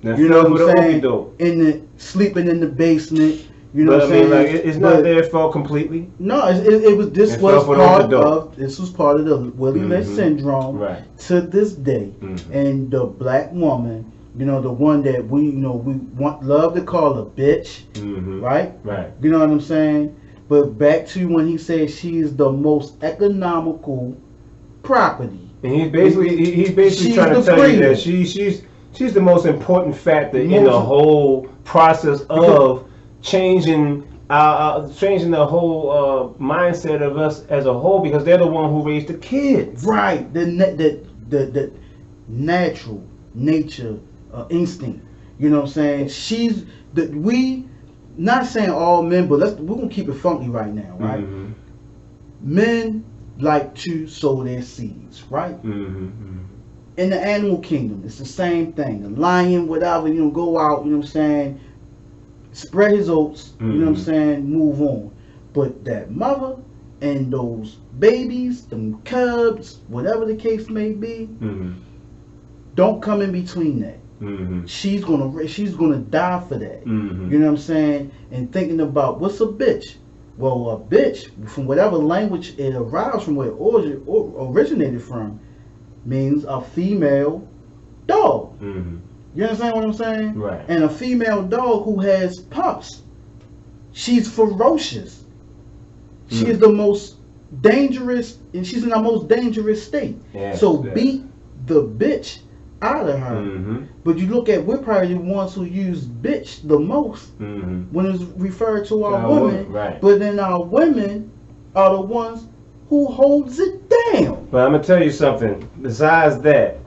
Speaker 2: That's
Speaker 3: You know what
Speaker 2: with
Speaker 3: I'm
Speaker 2: the
Speaker 3: saying?
Speaker 2: okey-doke.
Speaker 3: In the sleeping in the basement. You know
Speaker 2: But
Speaker 3: what
Speaker 2: I
Speaker 3: I'm
Speaker 2: mean,
Speaker 3: saying?
Speaker 2: like, it's not their fault completely.
Speaker 3: No, it was. This
Speaker 2: It
Speaker 3: was
Speaker 2: fell for the
Speaker 3: part
Speaker 2: okey-doke.
Speaker 3: of. This was part of the Willie Lynch
Speaker 2: Mhm.
Speaker 3: syndrome.
Speaker 2: Right.
Speaker 3: To this day,
Speaker 2: Mhm.
Speaker 3: and the black woman, you know, the one that we love to call a bitch,
Speaker 2: Mm-hmm.
Speaker 3: right?
Speaker 2: Right.
Speaker 3: You know what I'm saying? But back to when he said she is the most economical property.
Speaker 2: And he's basically
Speaker 3: She's
Speaker 2: trying to
Speaker 3: the
Speaker 2: tell you
Speaker 3: breeder.
Speaker 2: that she's the most important factor in the
Speaker 3: Most-
Speaker 2: whole process of changing changing the whole mindset of us as a whole, because they're the one who raised the kids.
Speaker 3: Right. The natural nature instinct. You know what I'm saying? She's we not saying all men, but we're gonna keep it funky right now, right?
Speaker 2: Mm-hmm.
Speaker 3: Men like to sow their seeds, right?
Speaker 2: Mm-hmm.
Speaker 3: In the animal kingdom, it's the same thing. The lion, whatever, go out, you know what I'm saying, spread his oats, you know what I'm saying, move on. But that mother and those babies, them cubs, whatever the case may be,
Speaker 2: Mm-hmm.
Speaker 3: don't come in between that.
Speaker 2: Mm-hmm.
Speaker 3: She's gonna die for that.
Speaker 2: Mm-hmm.
Speaker 3: You know what I'm saying? And thinking about what's a bitch? Well, a bitch, from whatever language it arrives from, where it originated from, means a female dog.
Speaker 2: Mm-hmm.
Speaker 3: You understand what I'm saying?
Speaker 2: Right.
Speaker 3: And a female dog who has pups, she's ferocious. She is the most dangerous, and she's in the most dangerous state.
Speaker 2: Yes,
Speaker 3: So
Speaker 2: yes.
Speaker 3: beat the bitch out of her.
Speaker 2: Mm-hmm.
Speaker 3: But you look at, we're probably the ones who use bitch the most
Speaker 2: Mm-hmm.
Speaker 3: when it's referred to our
Speaker 2: Our
Speaker 3: women.
Speaker 2: women, right.
Speaker 3: But then our women are the ones who holds it down.
Speaker 2: But I'm gonna tell you something. Besides that,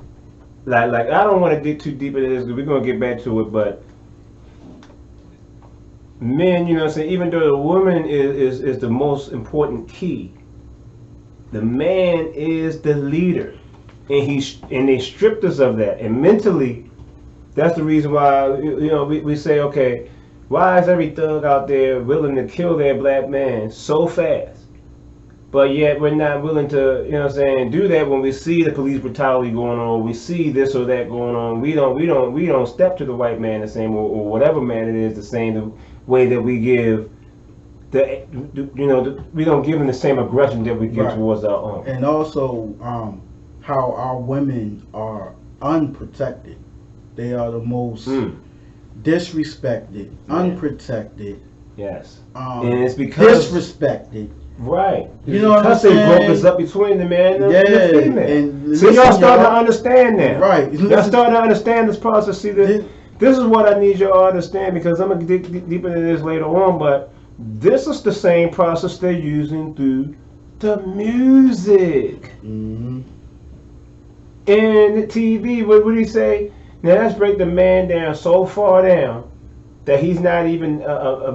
Speaker 2: like I don't want to get too deep into this because we're gonna get back to it. But men, you know what I'm saying, even though the woman is the most important key, the man is the leader, and they stripped us of that. And mentally, that's the reason why we say, okay, why is every thug out there willing to kill their black man so fast? But yet we're not willing to, do that when we see the police brutality going on, we see this or that going on. We don't step to the white man the same, or whatever man it is, the same way that we give we don't give them the same aggression that we give
Speaker 3: Right.
Speaker 2: towards our own.
Speaker 3: And also, how our women are unprotected. They are the most disrespected,
Speaker 2: Yeah.
Speaker 3: unprotected,
Speaker 2: Yes. And it's because
Speaker 3: disrespected.
Speaker 2: right.
Speaker 3: You know what I'm
Speaker 2: because they broke
Speaker 3: saying?
Speaker 2: us up between the man and
Speaker 3: Yeah,
Speaker 2: the female.
Speaker 3: and
Speaker 2: See, y'all
Speaker 3: listen,
Speaker 2: starting to
Speaker 3: y'all.
Speaker 2: understand now.
Speaker 3: Right.
Speaker 2: Y'all
Speaker 3: Listen.
Speaker 2: starting to understand this process. See,
Speaker 3: This-
Speaker 2: this is what I need y'all to understand, because I'm going to dig deeper into this later on, but this is the same process they're using through the music
Speaker 3: Mhm.
Speaker 2: and the TV. What would he say? Now let's break the man down so far down that he's not even,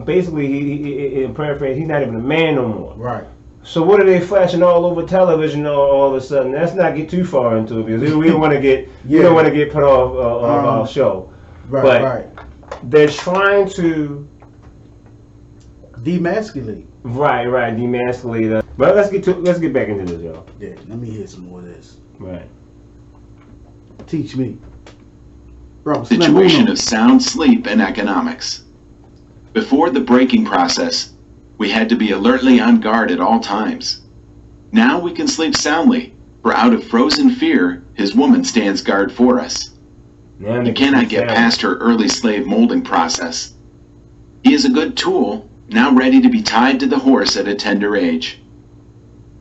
Speaker 2: basically, he in paraphrase, he's not even a man no more.
Speaker 3: Right.
Speaker 2: So what are they flashing all over television all of a sudden? Let's not get too far into it, because we don't want to get we don't want to get put off our show.
Speaker 3: Right.
Speaker 2: But
Speaker 3: right.
Speaker 2: they're trying to
Speaker 3: Demasculate.
Speaker 2: right demasculate us. But let's get back into this, y'all.
Speaker 3: Yeah. Let me hear some more of this.
Speaker 2: Right.
Speaker 3: Teach me. Bro, Slim,
Speaker 4: Situation
Speaker 3: hold on.
Speaker 4: of sound sleep and economics. Before the breaking process, we had to be alertly on guard at all times. Now we can sleep soundly, for out of frozen fear, his woman stands guard for us.
Speaker 2: Now
Speaker 4: He cannot get past her early slave molding process. He is a good tool, now ready to be tied to the horse at a tender age.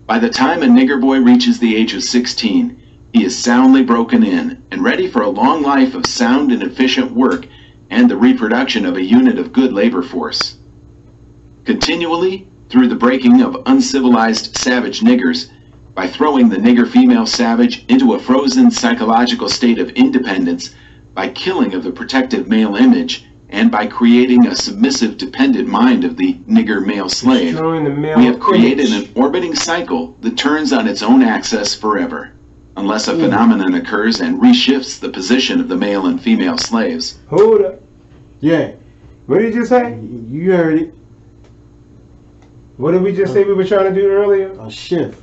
Speaker 4: By the time a nigger boy reaches the age of 16, he is soundly broken in and ready for a long life of sound and efficient work and the reproduction of a unit of good labor force. Continually, through the breaking of uncivilized savage niggers, by throwing the nigger female savage into a frozen psychological state of independence, by killing of the protective male image, and by creating a submissive dependent mind of the nigger male slave,
Speaker 2: Destroying the male
Speaker 4: we have created
Speaker 2: image.
Speaker 4: an orbiting cycle that turns on its own axis forever, unless a phenomenon occurs and reshifts the position of the male and female slaves.
Speaker 2: Hold up.
Speaker 3: Yeah,
Speaker 2: What did you just say?
Speaker 3: you heard it.
Speaker 2: What did we just say we were trying to do earlier?
Speaker 3: A shift.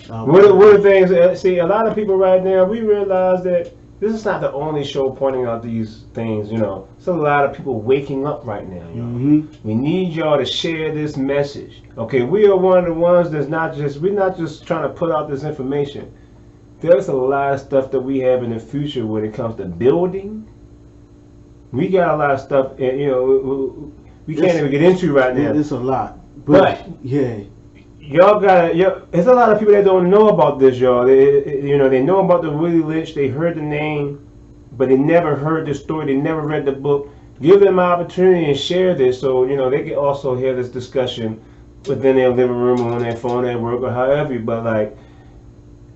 Speaker 2: What are things? See, a lot of people right now, we realize that this is not the only show pointing out these things. You know, there's a lot of people waking up right now. You know,
Speaker 3: Mm-hmm.
Speaker 2: we need y'all to share this message. Okay, we are one of the ones that's we're not just trying to put out this information. There's a lot of stuff that we have in the future when it comes to building. We got a lot of stuff, you know, we can't even get into right now.
Speaker 3: It's a lot.
Speaker 2: But
Speaker 3: yeah.
Speaker 2: y'all gotta, there's a lot of people that don't know about this, y'all. They know about the Willie Lynch, they heard the name, but they never heard the story, they never read the book. Give them an opportunity and share this so, you know, they can also hear this discussion within their living room or on their phone at work or however. But like,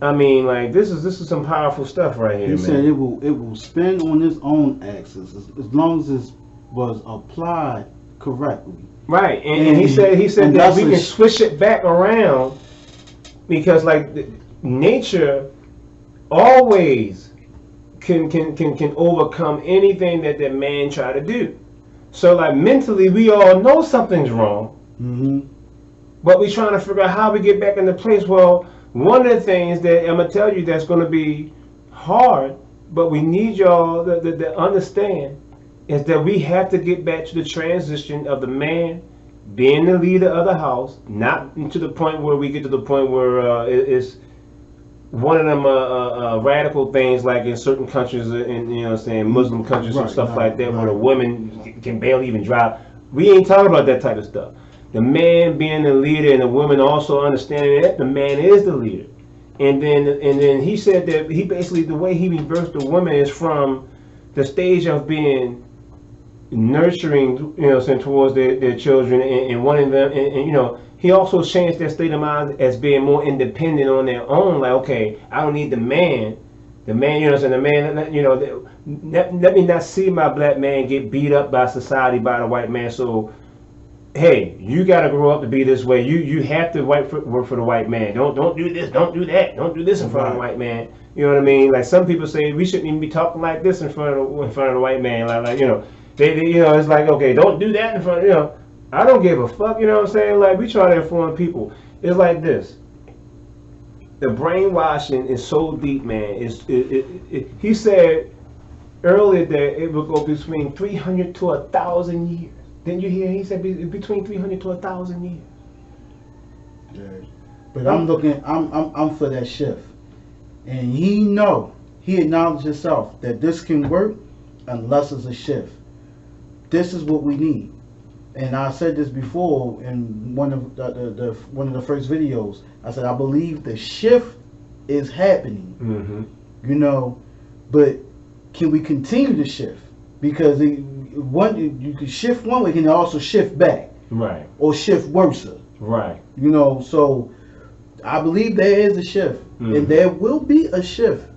Speaker 2: I mean, like this is some powerful stuff right here,
Speaker 3: He
Speaker 2: man.
Speaker 3: said it will spin on its own axis as long as it was applied correctly.
Speaker 2: Right, and he said
Speaker 3: and
Speaker 2: that
Speaker 3: that's
Speaker 2: we
Speaker 3: a
Speaker 2: can switch it back around because like nature always can overcome anything that man try to do. So like mentally, we all know something's wrong,
Speaker 3: Mm-hmm.
Speaker 2: but we trying to figure out how we get back into place. Well, one of the things that I'm gonna tell you that's gonna be hard, but we need y'all to understand is that we have to get back to the transition of the man being the leader of the house, not to the point where we get to the point where it's one of them radical things like in certain countries, in you know what I'm saying, Muslim countries and
Speaker 3: Right,
Speaker 2: stuff
Speaker 3: right,
Speaker 2: like that, where the
Speaker 3: right.
Speaker 2: women can barely even drive. We ain't talking about that type of stuff. The man being the leader and the women also understanding that the man is the leader. And then he said that he basically, the way he reversed the woman is from the stage of being nurturing, you know, saying towards their children and wanting them, and you know, he also changed their state of mind as being more independent on their own. Like, okay, I don't need the man, you know, what I'm saying, the man, you know, let me not see my black man get beat up by society by the white man. So, hey, you got to grow up to be this way. You have to work for the white man. Don't do this, don't do that, don't do this in front of the white man. You know what I mean? Like some people say we shouldn't even be talking like this in front of the white man. Like you know. They, you know, it's like, okay, don't do that in front, you know. I don't give a fuck, you know what I'm saying? Like, we try to inform people. It's like this. The brainwashing is so deep, man. He said earlier that it would go between 300 to 1,000 years. Didn't you hear? He said between 300 to 1,000 years.
Speaker 3: Yeah. But I'm for that shift. And he acknowledged himself that this can work unless it's a shift. This is what we need. And I said this before in one of the first videos. I said I believe the shift is happening.
Speaker 2: Mm-hmm.
Speaker 3: You know, but can we continue to shift? Because you can shift one way, you can also shift back.
Speaker 2: Right.
Speaker 3: Or shift worse.
Speaker 2: Right.
Speaker 3: You know, so I believe there is a shift.
Speaker 2: Mm-hmm.
Speaker 3: And there will be a shift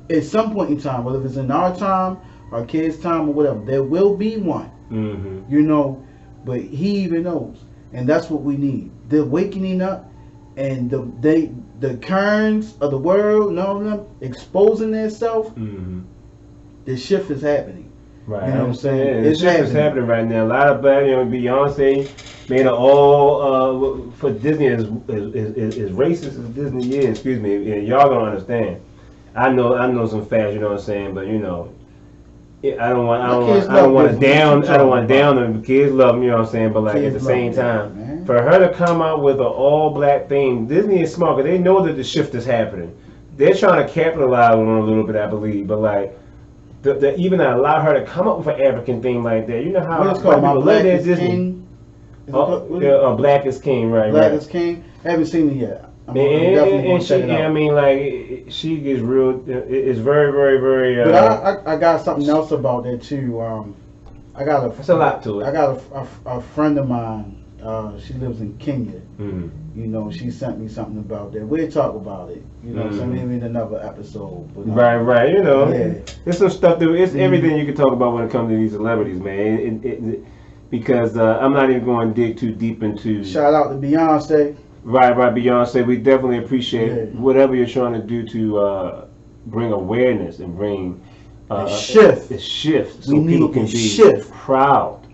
Speaker 3: at some point in time, whether it's in our time, our kids' time, or whatever. There will be one.
Speaker 2: Mm-hmm.
Speaker 3: You know, but he even knows. And that's what we need. The wakening up and the currents of the world and all of them exposing themselves.
Speaker 2: Mm-hmm.
Speaker 3: The shift is happening.
Speaker 2: Right.
Speaker 3: You know what I'm saying?
Speaker 2: It's just happening right now. A lot of black, you know, Beyonce made it all for Disney as racist as Disney is. Excuse me, and y'all don't understand. I know some facts, you know what I'm saying, but you know, I don't want to down them. Kids love them, you know what I'm saying, but like
Speaker 3: Kids
Speaker 2: at the same
Speaker 3: love
Speaker 2: time,
Speaker 3: them, man.
Speaker 2: for her to come out with an all black theme, Disney is smart because they know that the shift is happening. They're trying to capitalize on it a little bit, I believe, but like. Even allow her to come up with an African theme like that. You know how
Speaker 3: what it's called? My
Speaker 2: Black
Speaker 3: Black is King.
Speaker 2: Black is King, right?
Speaker 3: Black
Speaker 2: right.
Speaker 3: is King. I haven't seen it yet. I'm definitely going to check it out.
Speaker 2: I mean, like, she gets real. It's very, very, very.
Speaker 3: But I got something else about that too. I got a.
Speaker 2: It's a lot to it.
Speaker 3: I got a friend of mine. She lives in Kenya.
Speaker 2: Mm-hmm.
Speaker 3: You know, she sent me something about that. We'll talk about it. You know, so maybe in another episode. But,
Speaker 2: Right. You know,
Speaker 3: yeah.
Speaker 2: There's some stuff that it's everything you can talk about when it comes to these celebrities, man. Because I'm not even going to dig too deep into.
Speaker 3: Shout out to Beyonce.
Speaker 2: Right, Beyonce. We definitely appreciate whatever you're trying to do to bring awareness and bring
Speaker 3: shift.
Speaker 2: a shift, so
Speaker 3: We need
Speaker 2: people can
Speaker 3: to
Speaker 2: be
Speaker 3: shift.
Speaker 2: proud.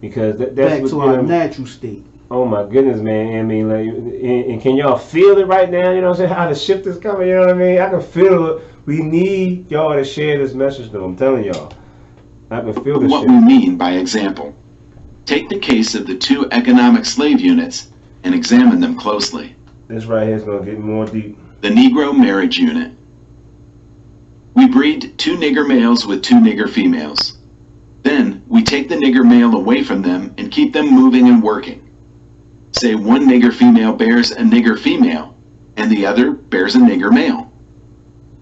Speaker 2: Because that's
Speaker 3: Back
Speaker 2: what
Speaker 3: to our natural state.
Speaker 2: Oh my goodness, man! I mean, like, and can y'all feel it right now? You know what I'm saying? How the shift is coming. You know what I mean? I can feel it. We need y'all to share this message, though. I'm telling y'all, I can feel the
Speaker 4: What
Speaker 2: shift.
Speaker 4: we mean by example. Take the case of the 2 economic slave units and examine them closely.
Speaker 2: This right here is going to get more deep.
Speaker 4: The Negro marriage unit. We breed 2 nigger males with 2 nigger females. Then we take the nigger male away from them and keep them moving and working. Say one nigger female bears a nigger female and the other bears a nigger male.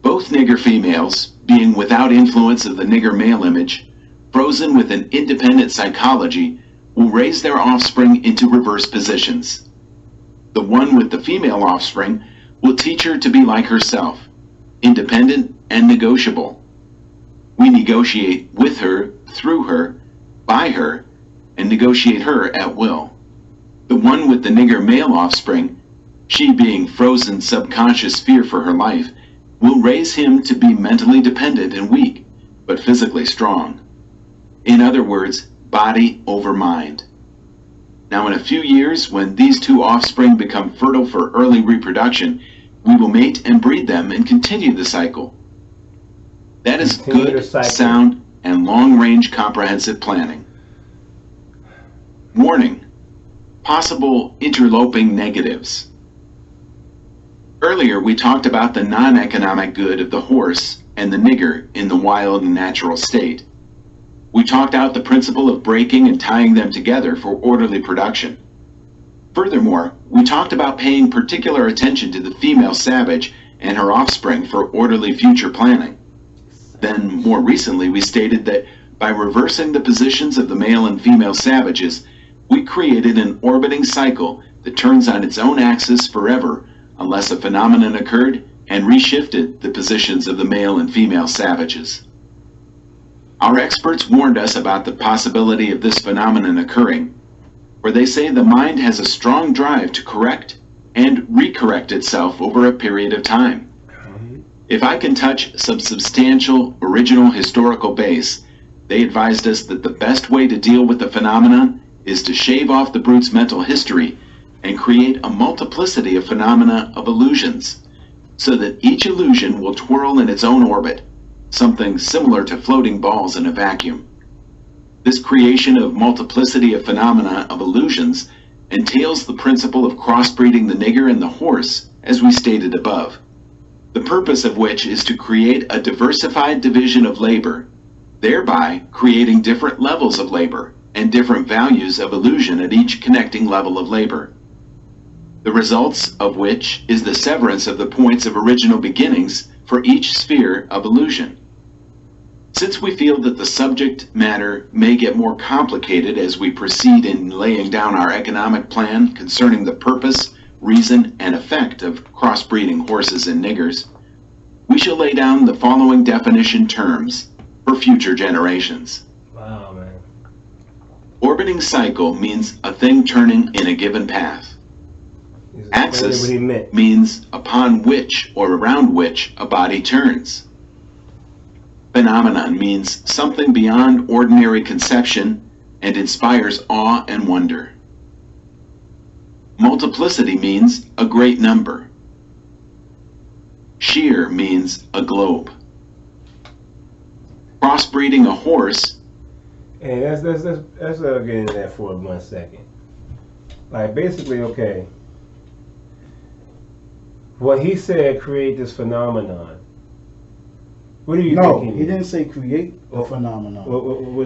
Speaker 4: Both nigger females, being without influence of the nigger male image, frozen with an independent psychology, will raise their offspring into reverse positions. The one with the female offspring will teach her to be like herself, independent and negotiable. We negotiate with her, through her, by her, and negotiate her at will. The one with the nigger male offspring, she being frozen subconscious fear for her life, will raise him to be mentally dependent and weak, but physically strong. In other words, body over mind. Now in a few years, when these 2 offspring become fertile for early reproduction, we will mate and breed them and continue the cycle. That is good, sound, and long-range comprehensive planning. Warning: possible interloping negatives. Earlier we talked about the non-economic good of the horse and the nigger in the wild and natural state. We talked out the principle of breaking and tying them together for orderly production. Furthermore, we talked about paying particular attention to the female savage and her offspring for orderly future planning. Then, more recently, we stated that by reversing the positions of the male and female savages, we created an orbiting cycle that turns on its own axis forever unless a phenomenon occurred and reshifted the positions of the male and female savages. Our experts warned us about the possibility of this phenomenon occurring, where they say the mind has a strong drive to correct and recorrect itself over a period of time. If I can touch some substantial, original historical base, they advised us that the best way to deal with the phenomenon is to shave off the brute's mental history and create a multiplicity of phenomena of illusions, so that each illusion will twirl in its own orbit, something similar to floating balls in a vacuum. This creation of multiplicity of phenomena of illusions entails the principle of crossbreeding the nigger and the horse, as we stated above, the purpose of which is to create a diversified division of labor, thereby creating different levels of labor and different values of illusion at each connecting level of labor. The results of which is the severance of the points of original beginnings for each sphere of illusion. Since we feel that the subject matter may get more complicated as we proceed in laying down our economic plan concerning the purpose, reason, and effect of crossbreeding horses and niggers, we shall lay down the following definition terms for future generations.
Speaker 2: Wow, man.
Speaker 4: Orbiting cycle means a thing turning in a given path. Axis means upon which or around which a body turns. Phenomenon means something beyond ordinary conception and inspires awe and wonder. Multiplicity means a great number. Sheer means a globe. Crossbreeding a horse.
Speaker 2: And let's get into that for 1 second. Like, basically, okay, what he said create this phenomenon. What do you think?
Speaker 3: No, he didn't say create a phenomenon.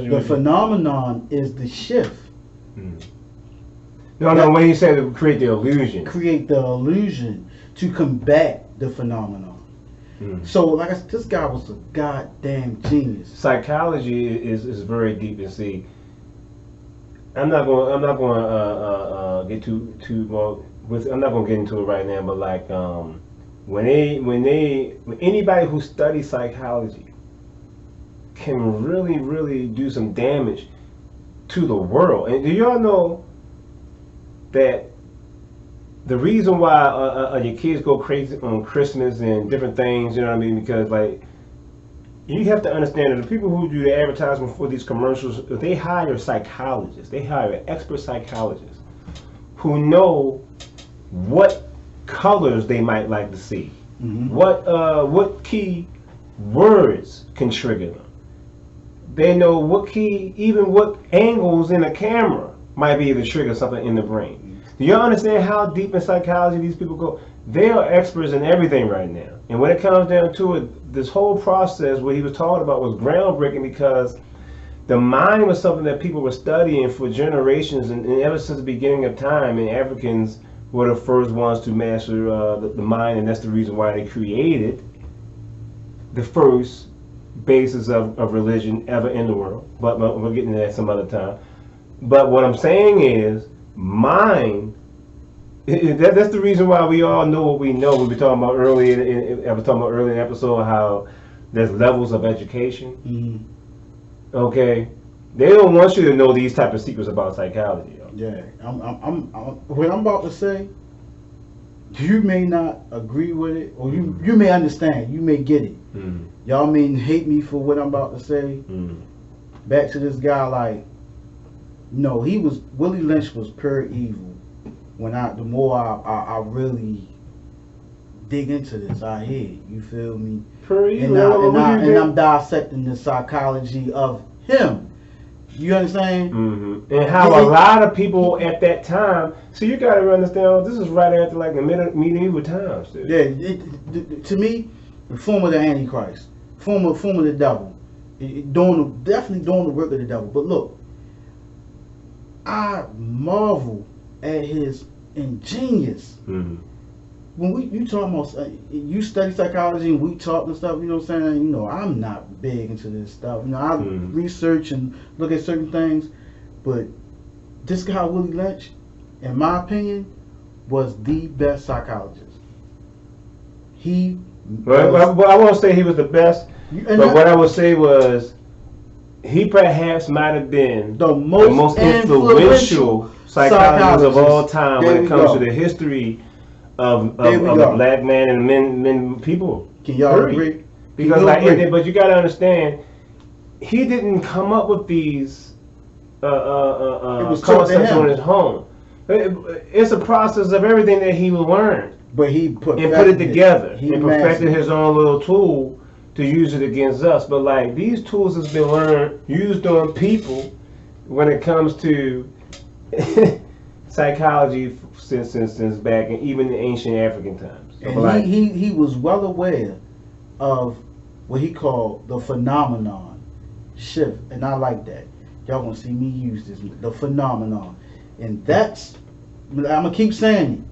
Speaker 3: The phenomenon is the shift.
Speaker 2: No, when you say to create the illusion.
Speaker 3: Create the illusion to combat the phenomenon. So, like I said, this guy was a goddamn genius.
Speaker 2: Psychology is very deep, and see, I'm not going to get too more with. I'm not going to get into it right now, but like when anybody who studies psychology can really do some damage to the world. And do y'all know that the reason why your kids go crazy on Christmas and different things, you know what I mean? Because like you have to understand that the people who do the advertisement for these commercials, they hire psychologists, they hire expert psychologists who know what colors they might like to see, what key words can trigger them. They know what angles in a camera might be able to trigger something in the brain. Do you understand how deep in psychology these people go? They are experts in everything right now. And when it comes down to it, this whole process, what he was talking about, was groundbreaking because the mind was something that people were studying for generations, and ever since the beginning of time. And Africans were the first ones to master the mind, and that's the reason why they created the first basis of religion ever in the world. But we'll get into that some other time. But what I'm saying is, mind, that's the reason why we all know what we know. We were talking about earlier in the episode how there's levels of education. Okay, they don't want you to know these type of secrets about psychology.
Speaker 3: Yeah, what I'm about to say, you may not agree with it, or you may understand, you may get it. Y'all may hate me for what I'm about to say. Back to this guy, like, no, Willie Lynch was pure evil. The more I really dig into this, I hear it, you feel me?
Speaker 2: Pure evil.
Speaker 3: And I'm dissecting the psychology of him. You understand?
Speaker 2: And how a lot of people at that time, so you got to understand, this is right after like the medieval times, dude.
Speaker 3: Yeah, to me, the form of the Antichrist, form of the devil, definitely doing the work of the devil. But look, I marvel at his ingenious. When you talking about, you study psychology and we talk and stuff, you know what I'm saying? You know, I'm not big into this stuff. You know, I research and look at certain things, but this guy Willie Lynch, in my opinion, was the best psychologist.
Speaker 2: Well, I won't say he was the best, but what I would say was he perhaps might have been the most influential psychologist of all time when it comes to the history of the black man and men people.
Speaker 3: Can y'all agree?
Speaker 2: Because but you got to understand, he didn't come up with these concepts on his own. It's a process of everything that he learned,
Speaker 3: but he put
Speaker 2: it together and perfected his own little tool to use it against us. But like these tools has been used on people when it comes to psychology since back in even the ancient African times. So
Speaker 3: and
Speaker 2: like,
Speaker 3: he was well aware of what he called the phenomenon shift, and I like that. Y'all gonna see me use this, the phenomenon, and that's, I'm gonna keep saying it.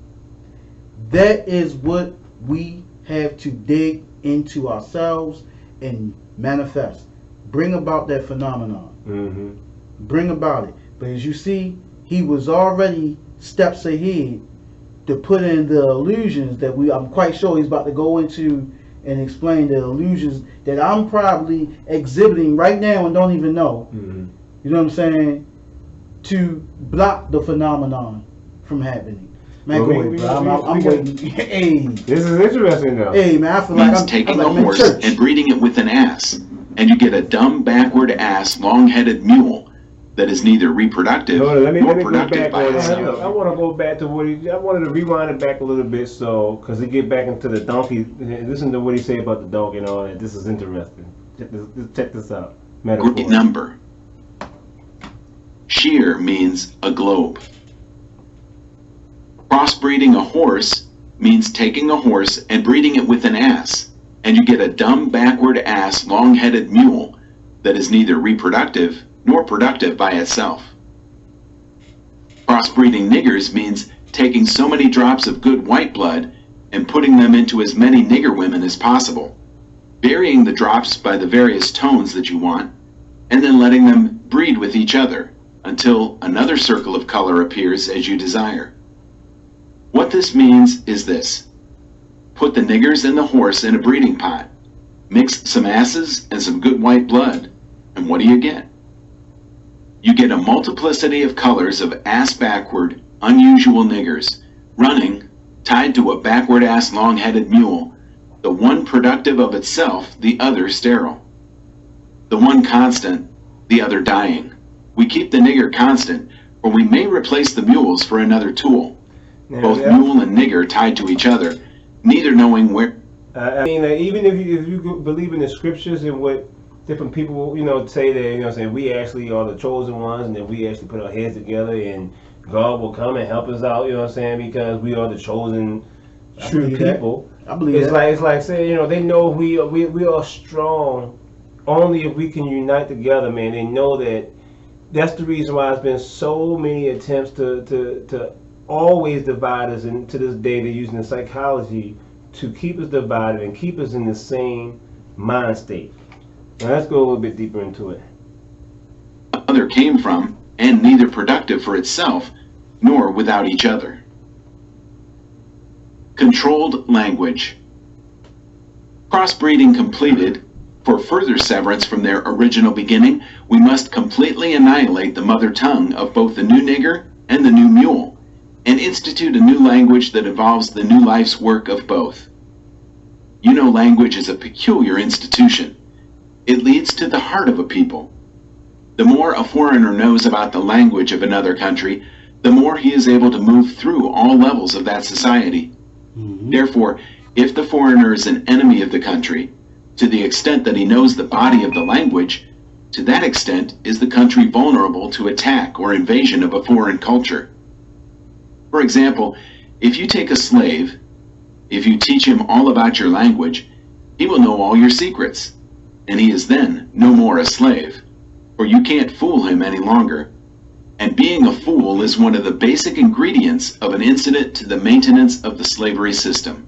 Speaker 3: That is what we have to dig into ourselves and manifest, bring about that phenomenon, bring about it. But as you see, he was already steps ahead to put in the illusions that I'm quite sure he's about to go into and explain the illusions that I'm probably exhibiting right now and don't even know. You know what I'm saying? To block the phenomenon from happening. Man, go ahead, bro. I'm waiting. Hey.
Speaker 2: This is interesting, though.
Speaker 3: Hey, man, I feel like I'm
Speaker 4: taking
Speaker 3: like
Speaker 4: a horse and breeding it with an ass, and you get a dumb, backward ass, long-headed mule that is neither reproductive nor productive by itself.
Speaker 2: I want to go back to I wanted to rewind it back a little bit, so because he get back into the donkey. Listen to what he say about the donkey and all that. This is interesting. Check this out.
Speaker 4: Great number. Shear means a globe. Crossbreeding a horse means taking a horse and breeding it with an ass, and you get a dumb, backward ass, long-headed mule that is neither reproductive nor productive by itself. Crossbreeding niggers means taking so many drops of good white blood and putting them into as many nigger women as possible, varying the drops by the various tones that you want, and then letting them breed with each other until another circle of color appears as you desire. What this means is this: put the niggers and the horse in a breeding pot, mix some asses and some good white blood, and what do you get? You get a multiplicity of colors of ass-backward, unusual niggers, running, tied to a backward-ass long-headed mule, the one productive of itself, the other sterile. The one constant, the other dying. We keep the nigger constant, or we may replace the mules for another tool. Both mule and nigger tied to each other, neither knowing where.
Speaker 2: I mean, like, even if you believe in the scriptures and what different people, say that, saying we actually are the chosen ones, and that we actually put our heads together, and God will come and help us out, because we are the chosen true people.
Speaker 3: I believe
Speaker 2: it's
Speaker 3: that.
Speaker 2: It's like saying, they know we are strong only if we can unite together, man. They know that's the reason why there's been so many attempts to always divide us, and to this day they're using the psychology to keep us divided and keep us in the same mind state. Now let's go a little bit deeper into it.
Speaker 4: Other came from, and neither productive for itself, nor without each other. Controlled language. Crossbreeding completed, for further severance from their original beginning, we must completely annihilate the mother tongue of both the new nigger and the new mule, and institute a new language that involves the new life's work of both. Language is a peculiar institution. It leads to the heart of a people. The more a foreigner knows about the language of another country, the more he is able to move through all levels of that society. Therefore, if the foreigner is an enemy of the country, to the extent that he knows the body of the language, to that extent is the country vulnerable to attack or invasion of a foreign culture. For example, if you take a slave, if you teach him all about your language, he will know all your secrets, and he is then no more a slave, for you can't fool him any longer. And being a fool is one of the basic ingredients of an incident to the maintenance of the slavery system.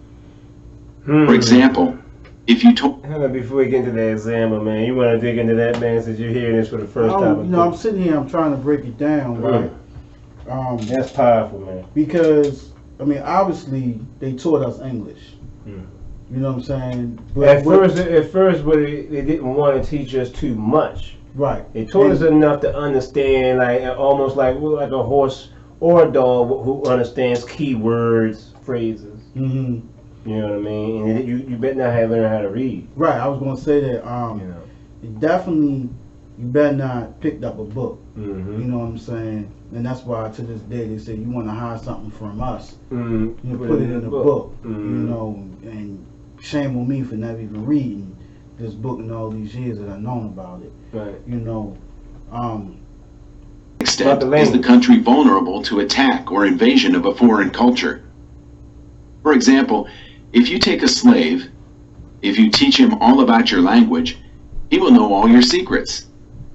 Speaker 4: For example, if you told...
Speaker 2: Before we get into that example, man, you want to dig into that, man, since you're hearing this for the first time?
Speaker 3: I'm sitting here, I'm trying to break it down, right?
Speaker 2: That's powerful, man.
Speaker 3: Because, obviously, they taught us English. You know what I'm saying? But
Speaker 2: at first, they didn't want to teach us too much.
Speaker 3: Right.
Speaker 2: They taught us enough to understand, almost like a horse or a dog who understands key words, phrases. You know what I mean? And you better not have learned how to read.
Speaker 3: Right. I was going to say that. Definitely, you better not picked up a book. You know what I'm saying? And that's why to this day they say you want to hide something from us, you put it in a book. And shame on me for never even reading this book in all these years that I've known about it.
Speaker 2: Right.
Speaker 4: Extent is the country vulnerable to attack or invasion of a foreign culture. For example, if you take a slave, if you teach him all about your language, he will know all your secrets,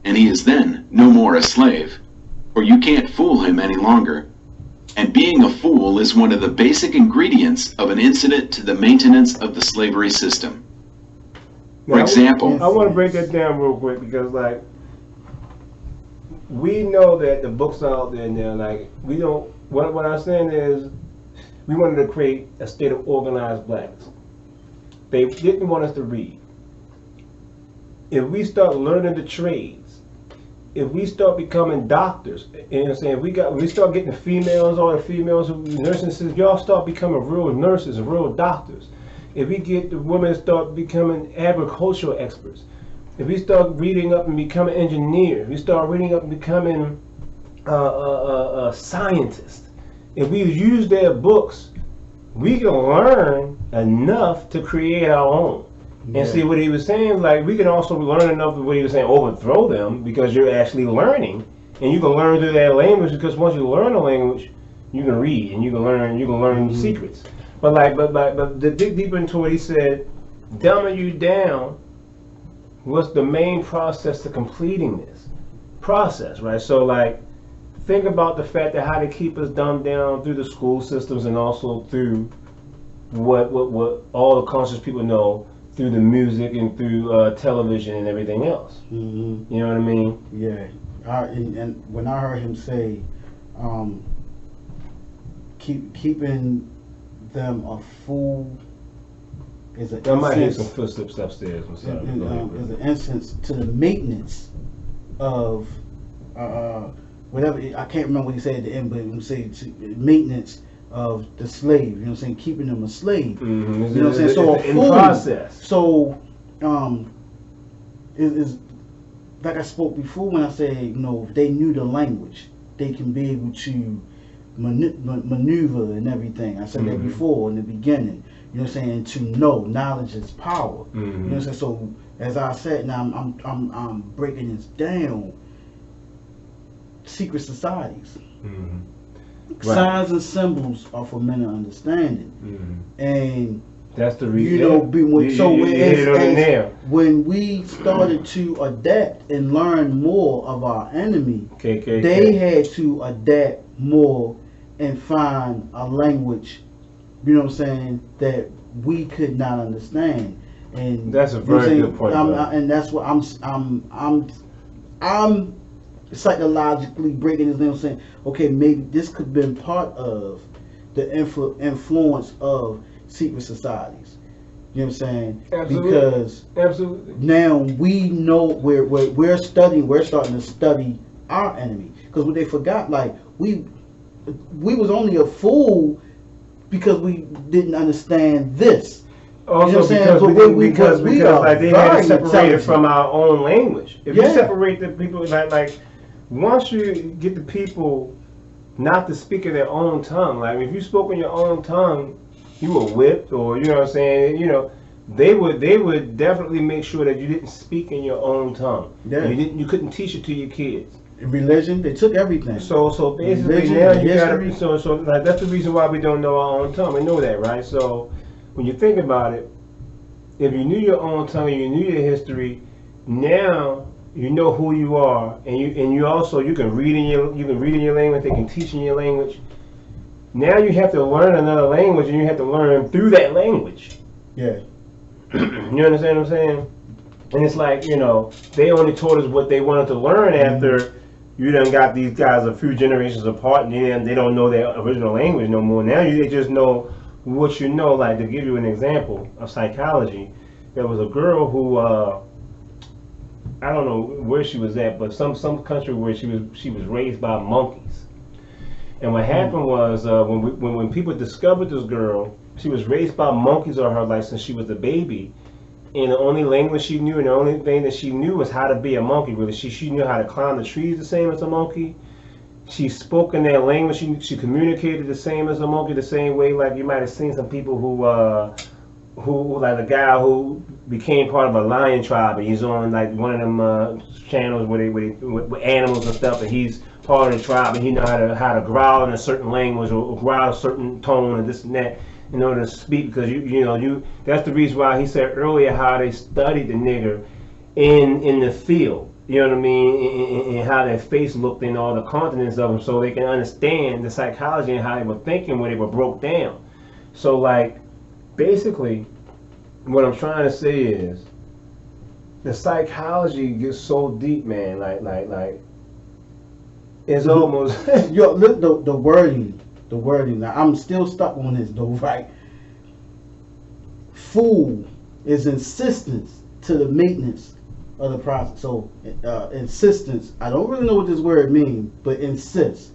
Speaker 4: and he is then no more a slave, for you can't fool him any longer. And being a fool is one of the basic ingredients of an incident to the maintenance of the slavery system. For example,
Speaker 2: I want to break that down real quick because, we know that the books are out there now. We don't. What I'm saying is, we wanted to create a state of organized blacks. They didn't want us to read. If we start learning the trades, if we start becoming doctors, if we start getting all the females who nursing sisters, y'all start becoming real nurses and real doctors. If we get the women to start becoming agricultural experts, if we start reading up and becoming engineers, we start reading up and becoming scientists. If we use their books, we can learn enough to create our own. And see what he was saying, we can also learn enough of what he was saying, overthrow them, because you're actually learning, and you can learn through that language, because once you learn a language, you can read and you can learn secrets. But to dig deeper into it, he said, dumbing you down was the main process to completing this process, right? So think about the fact that how they keep us dumbed down through the school systems and also through what all the conscious people know through the music and through television and everything else.
Speaker 3: Mm-hmm.
Speaker 2: You know what I mean?
Speaker 3: Yeah. And when I heard him say, keeping them a fool is an
Speaker 2: I might hear
Speaker 3: incense.
Speaker 2: some footsteps upstairs. I'm sorry. Go ahead, bro.
Speaker 3: Is an instance to the maintenance of whatever. I can't remember what he said at the end, but he said maintenance of the slave. You know what I'm saying? Keeping them a slave.
Speaker 2: Mm-hmm.
Speaker 3: You know what I'm saying? So a
Speaker 2: in
Speaker 3: fool.
Speaker 2: process.
Speaker 3: So is like I spoke before when I said, you know, if they knew the language, they can be able to maneuver and everything. I said that before in the beginning. You know what I'm saying? To know knowledge is power. You know what I'm saying? So as I said, now I'm breaking this down. Secret societies.
Speaker 2: Right.
Speaker 3: Signs and symbols are for men to understanding. And
Speaker 2: that's the reason.
Speaker 3: you know, when we started to adapt and learn more of our enemy, they had to adapt more and find a language, you know what I'm saying, that we could not understand. And
Speaker 2: that's a very good point.
Speaker 3: And that's what I'm psychologically breaking this down, saying, okay, maybe this could have been part of the influence of secret societies. You know what I'm saying?
Speaker 2: Absolutely.
Speaker 3: Because now we know we're starting to study our enemy. Because what they forgot, like we was only a fool because we didn't understand this.
Speaker 2: Also,
Speaker 3: you know
Speaker 2: because like they had to separate it from our own language. If you separate the people, like once you get the people not to speak in their own tongue, like if you spoke in your own tongue, you were whipped, or you know what I'm saying, you know, they would definitely make sure that you didn't speak in your own tongue.
Speaker 3: Yeah.
Speaker 2: You couldn't teach it to your kids.
Speaker 3: Religion, they took everything.
Speaker 2: So basically
Speaker 3: religion,
Speaker 2: now you
Speaker 3: history.
Speaker 2: gotta so like that's the reason why we don't know our own tongue. We know that, right? So when you think about it, if you knew your own tongue and you knew your history, now you know who you are, and you also you can read in your language. They can teach in your language. Now you have to learn another language, and you have to learn through that language.
Speaker 3: Yeah.
Speaker 2: You understand what I'm saying? And it's like, you know, they only taught us what they wanted to learn after you done got these guys a few generations apart, and they don't know their original language no more. Now they just know what you know. Like, to give you an example of psychology, there was a girl who I don't know where she was at, but some country where she was raised by monkeys. And what happened was when people discovered this girl, she was raised by monkeys all her life since she was a baby. And the only language she knew and the only thing that she knew was how to be a monkey. Really, she knew how to climb the trees the same as a monkey. She spoke in their language. She communicated the same as a monkey, the same way. Like you might have seen some people who like the guy who became part of a lion tribe, and he's on like one of them channels with animals and stuff, and he's part of the tribe, and he know how to growl in a certain language or growl a certain tone and this and that in order to speak, because you know that's the reason why he said earlier how they studied the nigger in the field, you know what I mean, and how their face looked in all the continents of them, so they can understand the psychology and how they were thinking when they were broke down. So like basically what I'm trying to say is the psychology gets so deep, man, like it's almost
Speaker 3: Yo, look, the wording. Now I'm still stuck on this though, right? Fool is insistence to the maintenance of the process. So insistence. I don't really know what this word means, but insist.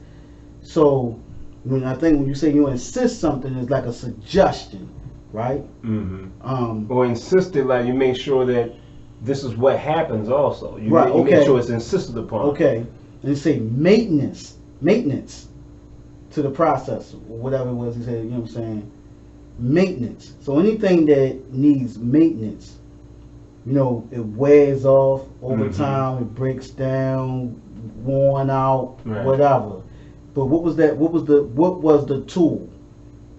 Speaker 3: So when you say you insist something, it's like a suggestion, right?
Speaker 2: Mm-hmm. Or insisted, like you make sure that this is what happens. Also, you
Speaker 3: right?
Speaker 2: Make sure it's insisted upon.
Speaker 3: Okay, and you say maintenance to the process, or whatever it was he said, you know what I'm saying? Maintenance. So anything that needs maintenance, you know, it wears off over time, it breaks down, worn out,
Speaker 2: right.
Speaker 3: Whatever. But what was the tool?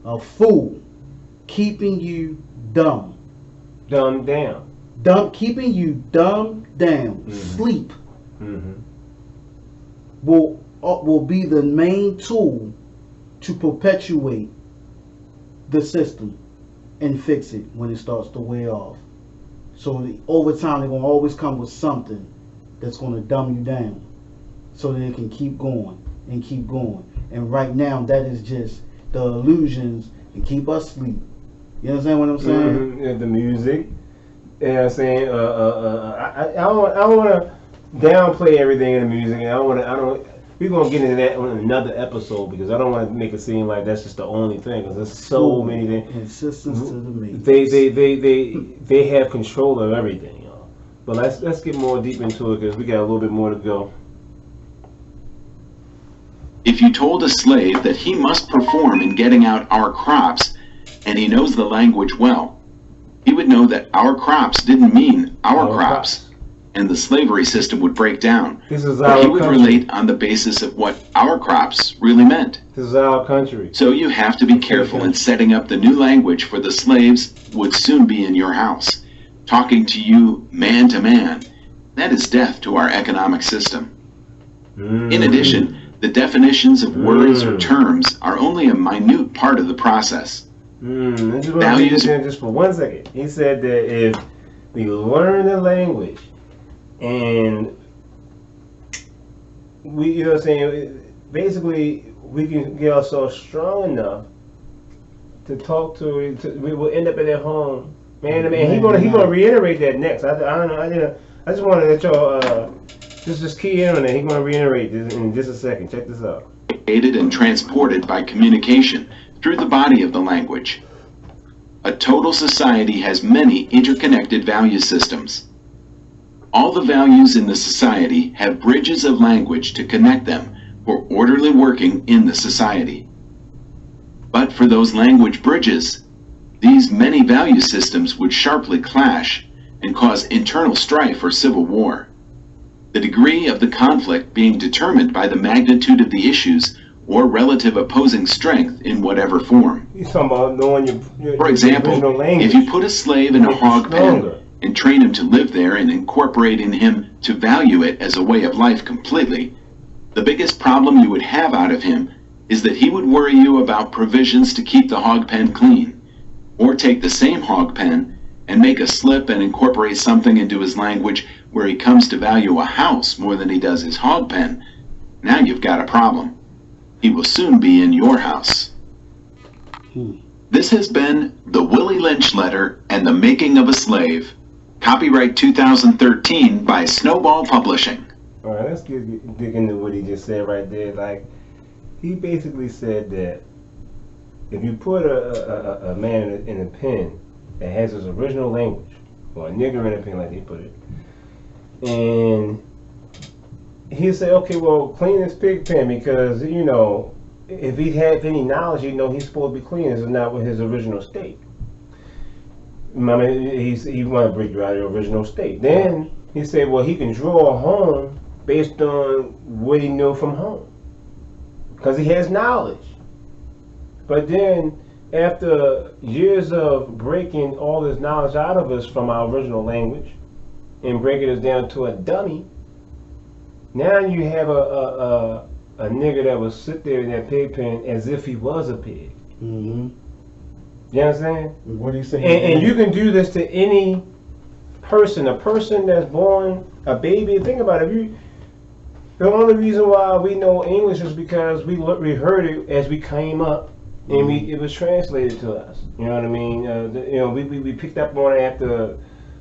Speaker 3: A fool. Keeping you dumb.
Speaker 2: Dumbed down.
Speaker 3: Keeping you dumbed down. Sleep.
Speaker 2: Mm-hmm.
Speaker 3: Will will be the main tool to perpetuate the system and fix it when it starts to wear off. So over time, they're gonna always come with something that's gonna dumb you down, so that it can keep going and keep going. And right now, that is just the illusions and keep us asleep. You understand what I'm saying?
Speaker 2: Mm-hmm. The music. You know what I'm saying? I don't want to downplay everything in the music. And we're going to get into that on another episode because I don't want to make it seem like that's just the only thing because there's so many things.
Speaker 3: Insistence to the meat.
Speaker 2: They have control of everything, y'all. But let's get more deep into it because we got a little bit more to go.
Speaker 4: If you told a slave that he must perform in getting out our crops, and he knows the language well, he would know that our crops didn't mean our crops, and the slavery system would break down.
Speaker 2: This is
Speaker 4: But
Speaker 2: our
Speaker 4: he would
Speaker 2: country.
Speaker 4: relate on the basis of what our crops really meant.
Speaker 2: This is our country.
Speaker 4: So you have to be careful in setting up the new language, for the slaves would soon be in your house, talking to you man to man. That is death to our economic system. In addition, the definitions of words or terms are only a minute part of the process.
Speaker 2: I just want to get in just for 1 second. He said that if we learn the language and we, you know what I'm saying, basically we can get ourselves strong enough to talk to we will end up in their home. Man to man. He's gonna reiterate that next. I don't know. I just want to let y'all just key in on it. He's gonna reiterate this in just a second. Check this out.
Speaker 4: Created and transported by communication through the body of the language. A total society has many interconnected value systems. All the values in the society have bridges of language to connect them for orderly working in the society. But for those language bridges, these many value systems would sharply clash and cause internal strife or civil war. The degree of the conflict being determined by the magnitude of the issues or relative opposing strength in whatever form.
Speaker 2: He's talking about knowing your
Speaker 4: For example,
Speaker 2: original language.
Speaker 4: if you put a slave in a hog pen and train him to live there and incorporating him to value it as a way of life completely, the biggest problem you would have out of him is that he would worry you about provisions to keep the hog pen clean, or take the same hog pen and make a slip and incorporate something into his language where he comes to value a house more than he does his hog pen. Now you've got a problem. He will soon be in your house. This has been the Willie Lynch Letter and the Making of a Slave. Copyright 2013 by Snowball Publishing.
Speaker 2: All right, let's dig into what he just said right there. Like, he basically said that if you put a man in a pen that has his original language, or a nigger in a pen like they put it, and he said, okay, well, clean this pig pen because, you know, if he had any knowledge, he'd know he's supposed to be clean. This is not with his original state. I mean, he want to break you out of your original state. Then he said, well, he can draw a home based on what he knew from home because he has knowledge. But then after years of breaking all this knowledge out of us from our original language and breaking us down to a dummy, now you have a nigger that will sit there in that pig pen as if he was a pig.
Speaker 3: Mm-hmm.
Speaker 2: You understand?
Speaker 3: What do you say?
Speaker 2: And you can do this to any person, a person that's born a baby. Think about it. The only reason why we know English is because we heard it as we came up, and it was translated to us. You know what I mean? We picked up on it after a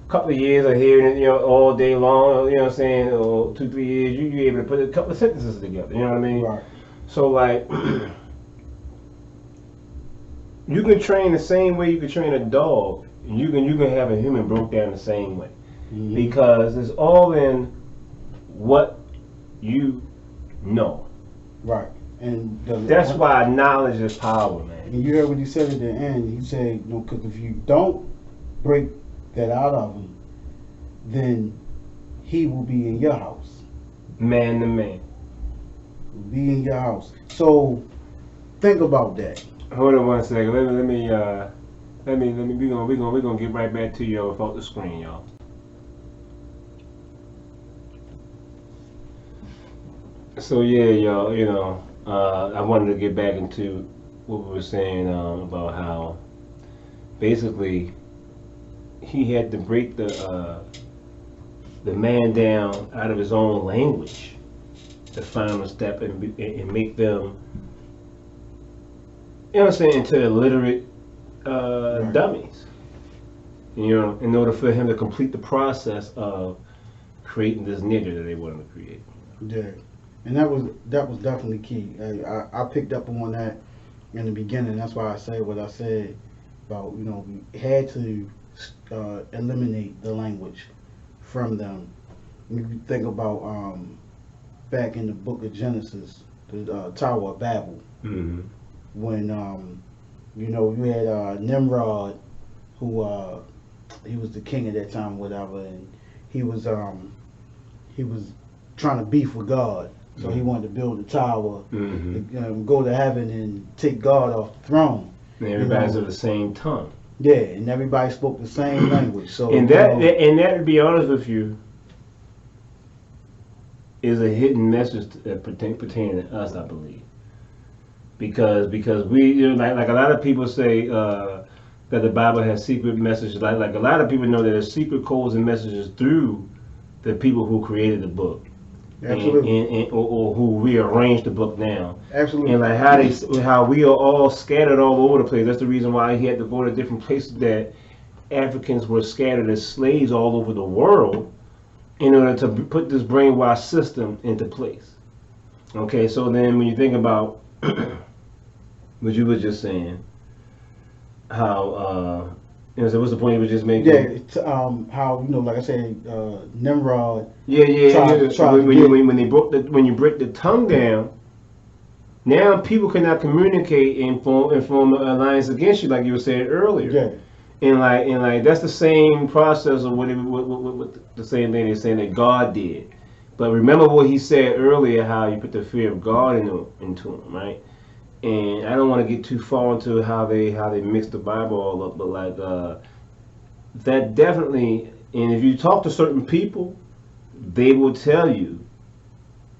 Speaker 2: couple of years of hearing it, all day long. You know what I'm saying? Or 2-3 years, you're able to put a couple of sentences together. You know what I mean?
Speaker 3: Right.
Speaker 2: So like, you can train the same way you can train a dog. You can have a human broke down the same way, because it's all in what you know.
Speaker 3: Right. And
Speaker 2: That's why knowledge is power, man.
Speaker 3: And you heard what he said at the end. He said, because if you don't break that out of him, then he will be in your house.
Speaker 2: Man to man.
Speaker 3: Be in your house. So think about that.
Speaker 2: Hold on 1 second. Let me. We're gonna get right back to you without the screen, y'all. So yeah, y'all, I wanted to get back into what we were saying about how basically he had to break the man down out of his own language, the final step, and make them, what I'm saying, into illiterate
Speaker 3: Right.
Speaker 2: dummies. In order for him to complete the process of creating this nigger that they wanted to create.
Speaker 3: Yeah, and that was definitely key. I picked up on that in the beginning. That's why I said what I said about we had to eliminate the language from them. If you think about back in the book of Genesis, the Tower of Babel,
Speaker 2: Mm-hmm.
Speaker 3: when you had Nimrod, who he was the king at that time, whatever, and he was trying to beef with God. So he wanted to build a tower,
Speaker 2: Mm-hmm.
Speaker 3: go to heaven and take God off the throne.
Speaker 2: And everybody's of the same tongue.
Speaker 3: Yeah, and everybody spoke the same language. So
Speaker 2: And that, to be honest with you, is a hidden message pertaining to us, I believe. Because we, like a lot of people say that the Bible has secret messages. Like a lot of people know that there's secret codes and messages through the people who created the book.
Speaker 3: Absolutely.
Speaker 2: Or who rearranged the book now.
Speaker 3: Absolutely.
Speaker 2: And like how we are all scattered all over the place. That's the reason why he had to go to different places that Africans were scattered as slaves all over the world in order to put this brainwash system into place. Okay, so then when you think about what you were just saying, how so what's the point you were just making?
Speaker 3: Yeah, it's, how like I said, Nimrod.
Speaker 2: Yeah.
Speaker 3: Tried to
Speaker 2: When you break the tongue down, now people cannot communicate and form an alliance against you, like you were saying earlier.
Speaker 3: Yeah.
Speaker 2: And that's the same process of what the same thing they're saying that God did. But remember what he said earlier, how you put the fear of God into him, right? And I don't want to get too far into how they mix the Bible all up, but like that definitely. And if you talk to certain people, they will tell you.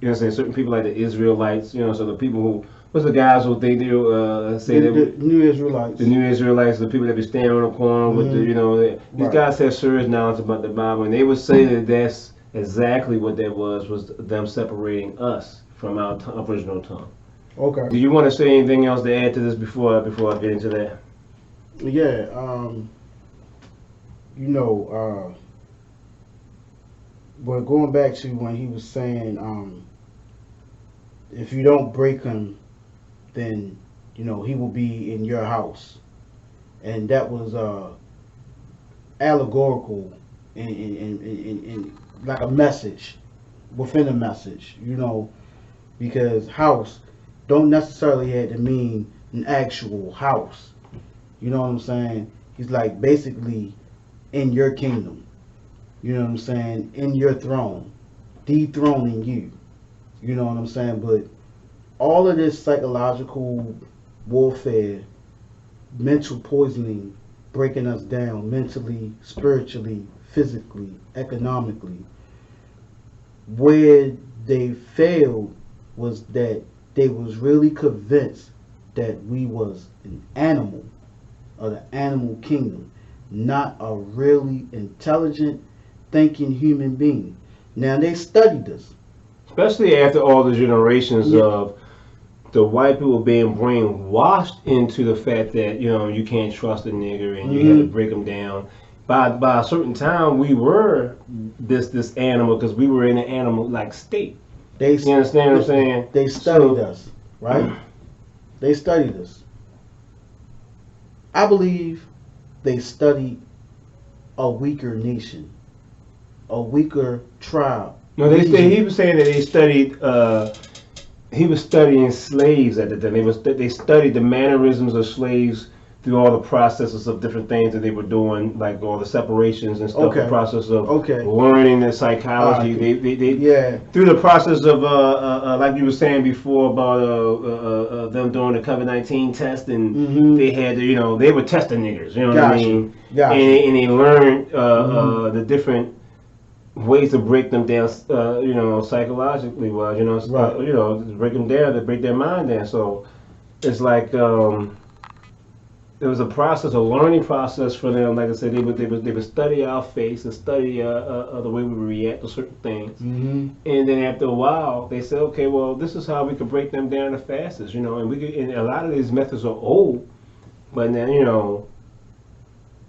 Speaker 2: You know what I'm saying? Certain people like the Israelites, so the people who, what's the guys who they do say
Speaker 3: the
Speaker 2: that
Speaker 3: New Israelites.
Speaker 2: the New Israelites, the people that be standing on the corner with these
Speaker 3: Right.
Speaker 2: guys have serious knowledge about the Bible, and they would say that that's exactly what that was them separating us from our original tongue.
Speaker 3: Okay.
Speaker 2: Do you want to say anything else to add to this before I get into that?
Speaker 3: Yeah. But going back to when he was saying, if you don't break him, then he will be in your house, and that was allegorical in like a message within a message, because house don't necessarily have to mean an actual house. You know what I'm saying? He's like basically in your kingdom. You know what I'm saying? In your throne, dethroning you. You know what I'm saying? But all of this psychological warfare, mental poisoning, breaking us down mentally, spiritually, physically, economically, where they failed was that they was really convinced that we was an animal of the animal kingdom, not a really intelligent, thinking human being. Now they studied us.
Speaker 2: Especially after all the generations
Speaker 3: Yeah.
Speaker 2: of the white people being brainwashed into the fact that you can't trust a nigger and you had to break them down. By a certain time, we were this animal because we were in an animal like state.
Speaker 3: They
Speaker 2: You understand what I'm saying?
Speaker 3: They studied
Speaker 2: So-
Speaker 3: us, right? They studied us. I believe they studied a weaker nation, a weaker tribe.
Speaker 2: No, he was saying that they studied. He was studying slaves at the time. They studied the mannerisms of slaves through all the processes of different things that they were doing, like all the separations and stuff.
Speaker 3: Okay.
Speaker 2: The process of
Speaker 3: Okay.
Speaker 2: learning the psychology. They
Speaker 3: Yeah.
Speaker 2: through the process of like you were saying before about them doing the COVID-19 test, and
Speaker 3: Mhm.
Speaker 2: they had to, they were testing niggers. You know what I
Speaker 3: Gotcha.
Speaker 2: mean?
Speaker 3: Gotcha.
Speaker 2: And they learned
Speaker 3: Mhm.
Speaker 2: the different ways to break them down, psychologically. Well,
Speaker 3: Right.
Speaker 2: to break them down, to break their mind down. So it's like it was a process, a learning process for them. Like I said, they would study our face and study the way we react to certain things.
Speaker 3: Mm-hmm.
Speaker 2: And then after a while, they said, okay, well, this is how we could break them down the fastest, and and a lot of these methods are old, but now,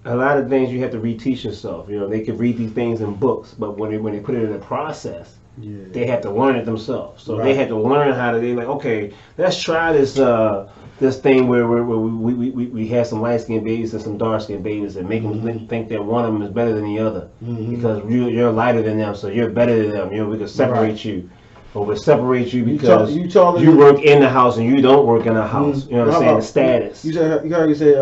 Speaker 2: a lot of things you have to reteach yourself. They could read these things in books, but when they put it in a process,
Speaker 3: Yeah.
Speaker 2: they have to learn it themselves. So they
Speaker 3: Right.
Speaker 2: had to learn how to. They like, okay, let's try this thing where we have some light skinned babies and some dark skinned babies, and make them think that one of them is better than the other because you're lighter than them, so you're better than them. We could separate
Speaker 3: Right.
Speaker 2: you. Or we separate you
Speaker 3: You
Speaker 2: because
Speaker 3: you taller
Speaker 2: you
Speaker 3: than-
Speaker 2: work in the house and you don't work in the house.
Speaker 3: Mhm.
Speaker 2: You know what I'm
Speaker 3: How
Speaker 2: saying? The
Speaker 3: about-
Speaker 2: status.
Speaker 3: You heard you say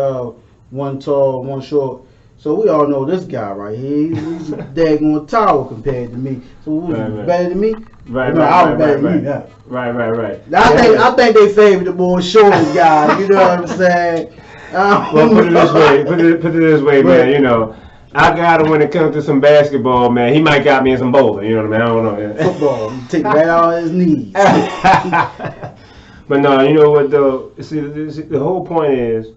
Speaker 3: one tall, one short. So we all know this guy right here. He's a daggone tower compared to me. So who's
Speaker 2: Right.
Speaker 3: better than me?
Speaker 2: Right,
Speaker 3: No, I was better than you. Yeah.
Speaker 2: right.
Speaker 3: I think they favor the more shortest guy. You know what I'm saying?
Speaker 2: Well, put it this way. Put it this way,
Speaker 3: Right.
Speaker 2: man. I got him when it comes to some basketball, man. He might got me in some bowling. You know what I mean? I don't know. Man.
Speaker 3: Football, you take right out of his knees.
Speaker 2: But no, you know what though? See, the whole point is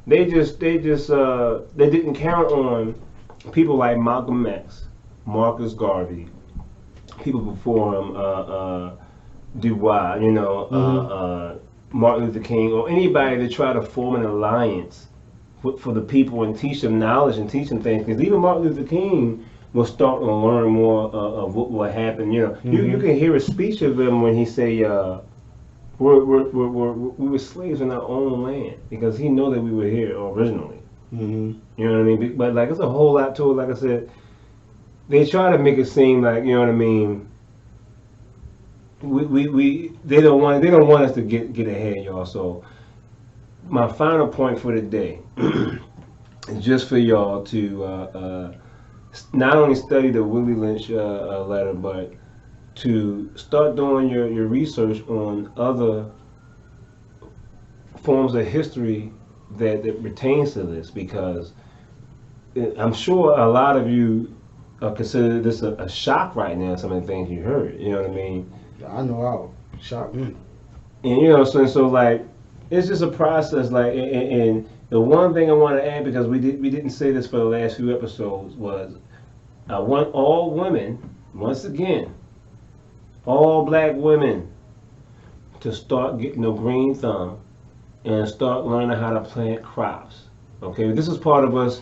Speaker 2: they didn't count on people like Malcolm X, Marcus Garvey, people before him, Dubois, Martin Luther King, or anybody to try to form an alliance for the people and teach them knowledge and teach them things. Because even Martin Luther King was starting to learn more of what happened. You can hear a speech of him when he say, we were slaves in our own land, because he knew that we were here originally.
Speaker 3: Mm-hmm.
Speaker 2: You know what I mean? But like, it's a whole lot to it. Like I said, they try to make it seem like, you know what I mean. They don't want us to get ahead, y'all. So my final point for the day is just for y'all to not only study the Willie Lynch letter, but to start doing your research on other forms of history that pertains to this, because I'm sure a lot of you consider this a shock right now, some of the things you heard. You know what I mean?
Speaker 3: I know I'll shock me.
Speaker 2: And so like, it's just a process. Like, and the one thing I want to add, because we didn't say this for the last few episodes, was I want all women, once again, all black women, to start getting a green thumb and start learning how to plant crops. Okay, this is part of us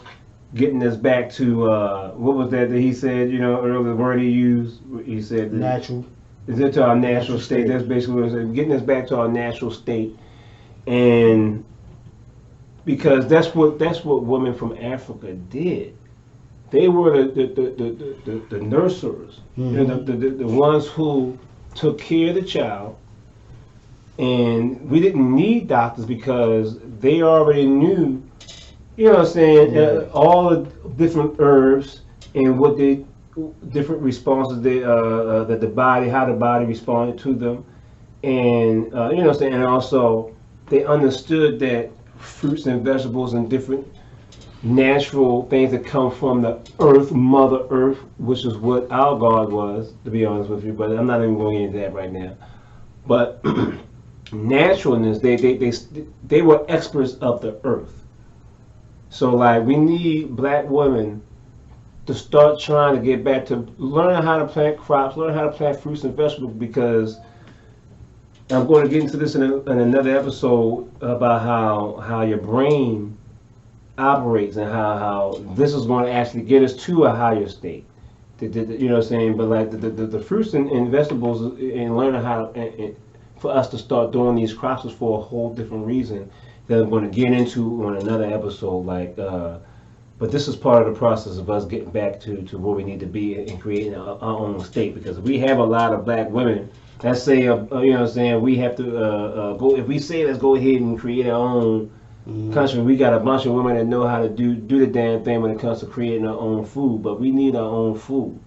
Speaker 2: getting us back to what was that he said? Earlier, the word he used. He said
Speaker 3: Natural.
Speaker 2: is it to our natural
Speaker 3: Natural
Speaker 2: state?
Speaker 3: state.
Speaker 2: That's basically what it said. Getting us back to our natural state, and because that's what women from Africa did. They were the nurturers, the ones who took care of the child, and we didn't need doctors because they already knew, what I'm saying, all the different herbs and what they different responses that the body, how the body responded to them, and what I'm saying, and also they understood that fruits and vegetables and different natural things that come from the earth, Mother Earth, which is what our God was, to be honest with you. But I'm not even going into that right now. But naturalness, they were experts of the earth. So like, we need black women to start trying to get back to learning how to plant crops, learn how to plant fruits and vegetables, because I'm going to get into this in another episode about how your brain operates and how this is going to actually get us to a higher state. You know what I'm saying? But like the fruits and vegetables, and learning how for us to start doing these crops is for a whole different reason that I'm going to get into on another episode. Like, but this is part of the process of us getting back to where we need to be and creating our own state, because we have a lot of black women. Let's say, you know what I'm saying, we have to go. If we say let's go ahead and create our own country, we got a bunch of women that know how to do the damn thing when it comes to creating our own food. But we need our own food.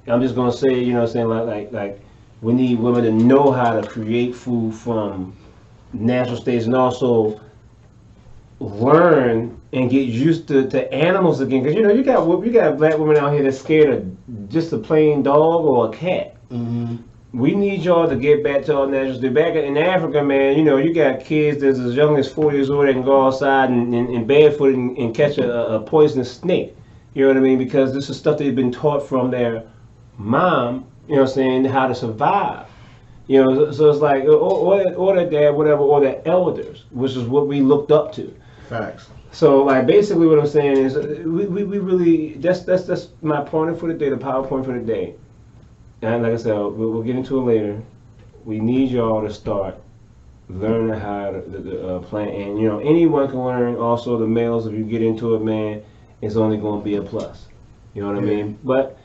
Speaker 2: And I'm just gonna say, you know what I'm saying, like we need women to know how to create food from natural states, and also learn and get used to animals again. Because you got black women out here that's scared of just a plain dog or a cat.
Speaker 3: Mm-hmm.
Speaker 2: We need y'all to get back to our natural state. Back in Africa, man, you got kids that's as young as 4 years old that can go outside and barefoot and catch a poisonous snake. You know what I mean? Because this is stuff they've been taught from their mom, how to survive. So it's like, or their dad, whatever, or their elders, which is what we looked up to.
Speaker 3: Facts.
Speaker 2: So, like, basically what I'm saying is, we really, that's my pointer for the day, the PowerPoint for the day. And like I said, we'll get into it later. We need y'all to start learning how to plant. And, anyone can learn. Also, the males, if you get into it, man, it's only going to be a plus. You know what I mean? But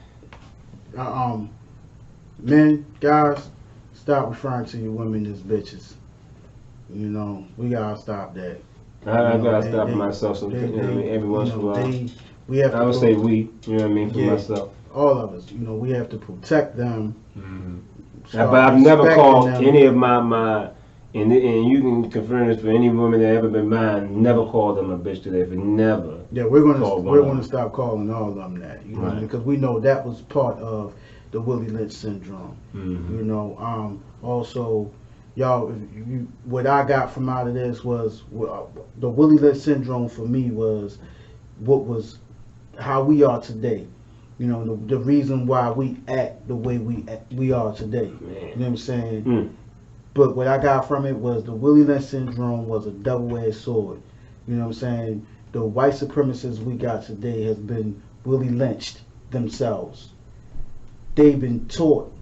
Speaker 3: men, guys, stop referring to your women as bitches. We gotta stop that.
Speaker 2: I gotta stop myself every once in a while.
Speaker 3: We have to
Speaker 2: I would say we, for myself.
Speaker 3: All of us, we have to protect them.
Speaker 2: Mm-hmm. But I've never called any of my and you can confirm this for any woman that ever been mine. Never called them a bitch today. For never.
Speaker 3: Yeah, we're gonna stop calling all of them that.
Speaker 2: Right.
Speaker 3: Because we know that was part of the Willie Lynch syndrome.
Speaker 2: Mm-hmm.
Speaker 3: Also, y'all, what I got from out of this was the Willie Lynch syndrome for me was how we are today. The reason why we act the way we are today.
Speaker 2: Man.
Speaker 3: You know what I'm saying? But what I got from it was the Willie Lynch syndrome was a double-edged sword. You know what I'm saying? The white supremacists we got today has been Willie Lynched themselves. They've been taught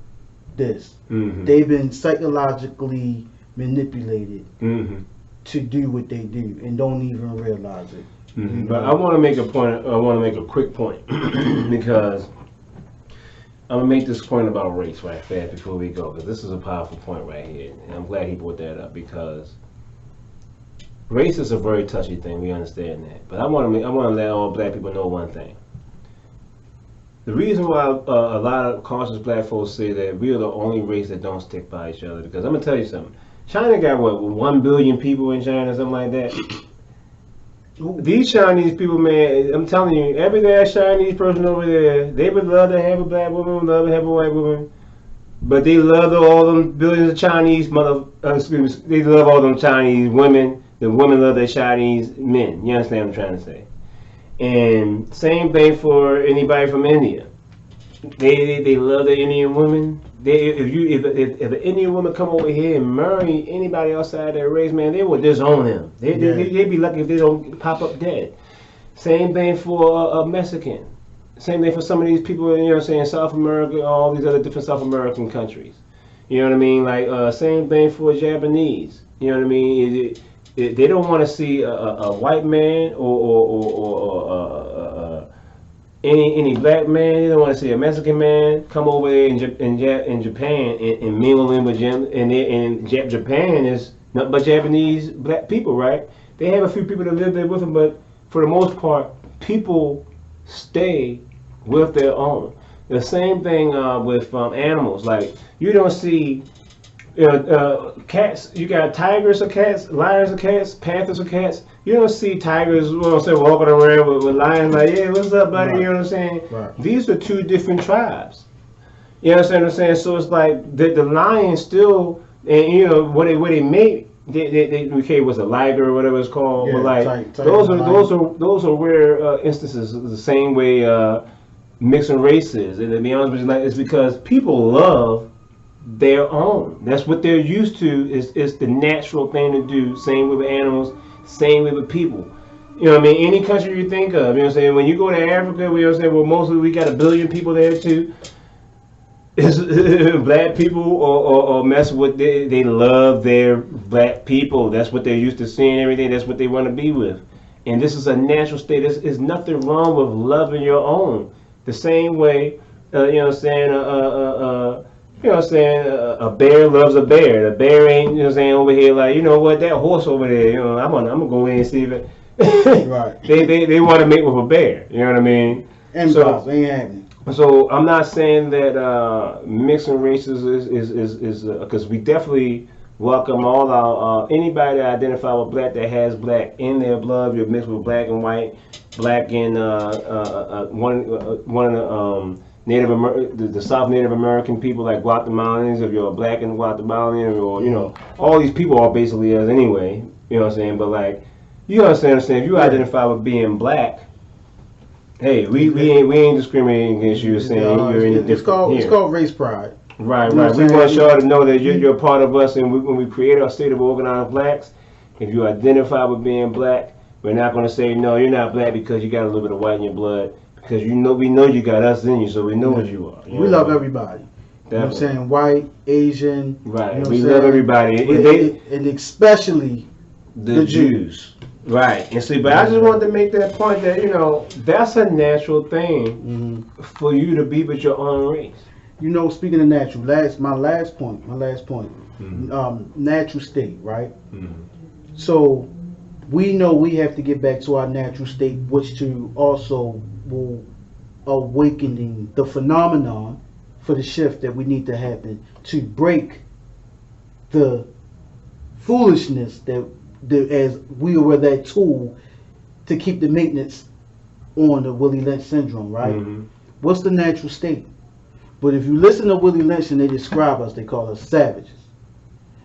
Speaker 3: this.
Speaker 2: Mm-hmm.
Speaker 3: They've been psychologically manipulated to do what they do and don't even realize it.
Speaker 2: Mm-hmm. But I want to make a point. I want to make a quick point because I'm gonna make this point about race right fast before we go, because this is a powerful point right here, and I'm glad he brought that up because race is a very touchy thing. We understand that, but I want to let all black people know one thing. The reason why a lot of conscious black folks say that we are the only race that don't stick by each other, because I'm gonna tell you something. China got 1 billion people in China, something like that. These Chinese people, man, I'm telling you, every last Chinese person over there, they would love to have a black woman, would love to have a white woman, but they love all them billions of Chinese they love all them Chinese women. The women love their Chinese men. You understand what I'm trying to say? And same thing for anybody from India. They love the Indian women. If an Indian woman come over here and marry anybody outside their race, man, they will disown them. They'd be lucky if they don't pop up dead. Same thing for a Mexican. Same thing for some of these people, South America, all these other different South American countries. You know what I mean? Like same thing for Japanese. You know what I mean? They don't want to see a white man or any black man. They don't want to see a Mexican man come over there in Japan and mingle in with them. And Japan is nothing but Japanese black people, right? They have a few people that live there with them, but for the most part, people stay with their own. The same thing with animals. Like, you don't see cats. You got tigers or cats, lions or cats, panthers or cats. You don't see tigers, walking around with lions like, yeah, what's up, buddy?
Speaker 3: Right.
Speaker 2: You know what I'm saying?
Speaker 3: Right.
Speaker 2: These are two different tribes. You understand what I'm saying? So it's like the lion still, and what they made. They was a liger or whatever it's called.
Speaker 3: Yeah,
Speaker 2: but like
Speaker 3: those
Speaker 2: are rare instances. The same way mixing races. And to be honest with you, it's because people love their own. That's what they're used to. Is the natural thing to do. Same with animals. Same way with people. You know what I mean? Any country you think of. You know what I'm saying? When you go to Africa, mostly we got 1 billion people there too. It's black people or mess with they love their black people. That's what they're used to seeing every day. That's what they want to be with. And this is a natural state. There's nothing wrong with loving your own. The same way, a bear loves a bear. The bear ain't, over here like, that horse over there, I'm gonna go in and see if it.
Speaker 3: Right.
Speaker 2: They want to mate with a bear. You know what I mean?
Speaker 3: And so ain't happening.
Speaker 2: So I'm not saying that mixing races is because we definitely welcome all our anybody that identify with black that has black in their blood. You're mixed with black and white, black and one of the the South Native American people like Guatemalans. If you're black and Guatemalan, or you know, all these people are basically us anyway. You know what I'm saying? But like, you understand? If you identify with being black, hey, we ain't discriminating against you. Saying you're any different.
Speaker 3: It's called race pride.
Speaker 2: Right,
Speaker 3: You know
Speaker 2: right.
Speaker 3: what I'm
Speaker 2: We want
Speaker 3: saying?
Speaker 2: y'all to know that you're a part of us, and when we create our state of organized blacks, if you identify with being black, we're not going to say no, you're not black because you got a little bit of white in your blood, because we know you got us in you, so we know what you are.
Speaker 3: We love everybody. You know what I'm saying? White, Asian.
Speaker 2: Right.
Speaker 3: You know
Speaker 2: We
Speaker 3: what I'm
Speaker 2: love
Speaker 3: saying?
Speaker 2: everybody,
Speaker 3: And especially
Speaker 2: the Jews. Right. And see, but I just wanted to make that point that that's a natural thing for you to be with your own race.
Speaker 3: You know, speaking of natural, my last point, natural state, right? So we know we have to get back to our natural state, which to also will awakening the phenomenon for the shift that we need to happen to break the foolishness that as we were that tool to keep the maintenance on the Willie Lynch syndrome, right? What's the natural state? But if you listen to Willie Lynch and they describe us, they call us savages.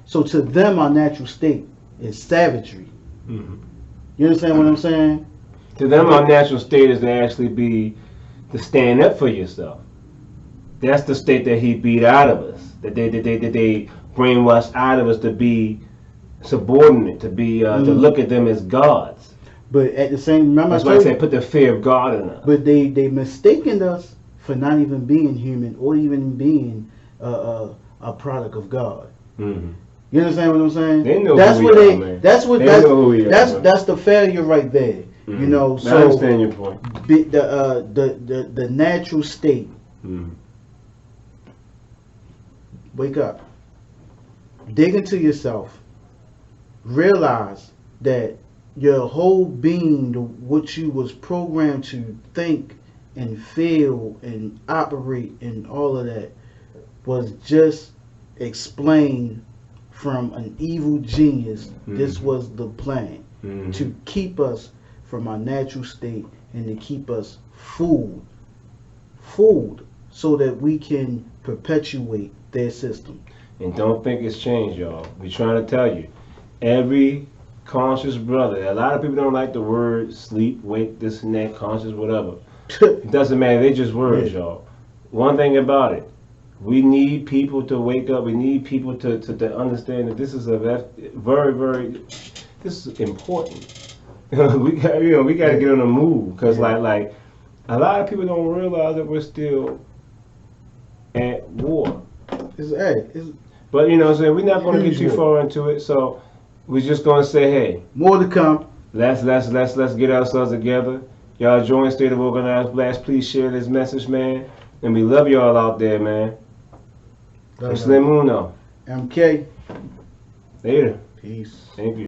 Speaker 3: So to them, our natural state is savagery. You understand what I'm saying?
Speaker 2: To them, our natural state is to actually be to stand up for yourself. That's the state that he beat out of us. That they brainwashed out of us to be subordinate, to be to look at them as gods.
Speaker 3: But at the same, remember
Speaker 2: That's why I said put the fear of God in us.
Speaker 3: But they mistaken us for not even being human or even being a product of God. You understand what I'm saying?
Speaker 2: They know
Speaker 3: that's
Speaker 2: who
Speaker 3: what
Speaker 2: we are, man.
Speaker 3: That's what
Speaker 2: they
Speaker 3: that's
Speaker 2: know who we are,
Speaker 3: that's the failure right there. You know,
Speaker 2: I
Speaker 3: so
Speaker 2: understand your point.
Speaker 3: The natural state. Wake up. Dig into yourself. Realize that your whole being, what you was programmed to think and feel and operate and all of that, was just explained from an evil genius. This was the plan to keep us from our natural state and to keep us fooled so that we can perpetuate their system.
Speaker 2: And don't think it's changed, y'all. We're trying to tell you, every conscious brother. A lot of people don't like the word sleep, wake, this and that, conscious, whatever. It doesn't matter. They just words, y'all. One thing about it, we need people to wake up. We need people to understand that this is a very, very, this is important. we got to get on the move, because like a lot of people don't realize that we're still at war. But you know what I'm saying, we're not going to get too far into it, so we're just going to say, hey,
Speaker 3: more to come.
Speaker 2: Let's get ourselves together. Y'all join State of Organized Blacks. Please share this message, man. And we love y'all out there, man. Slim Uno.
Speaker 3: MK.
Speaker 2: Later.
Speaker 3: Peace.
Speaker 2: Thank you.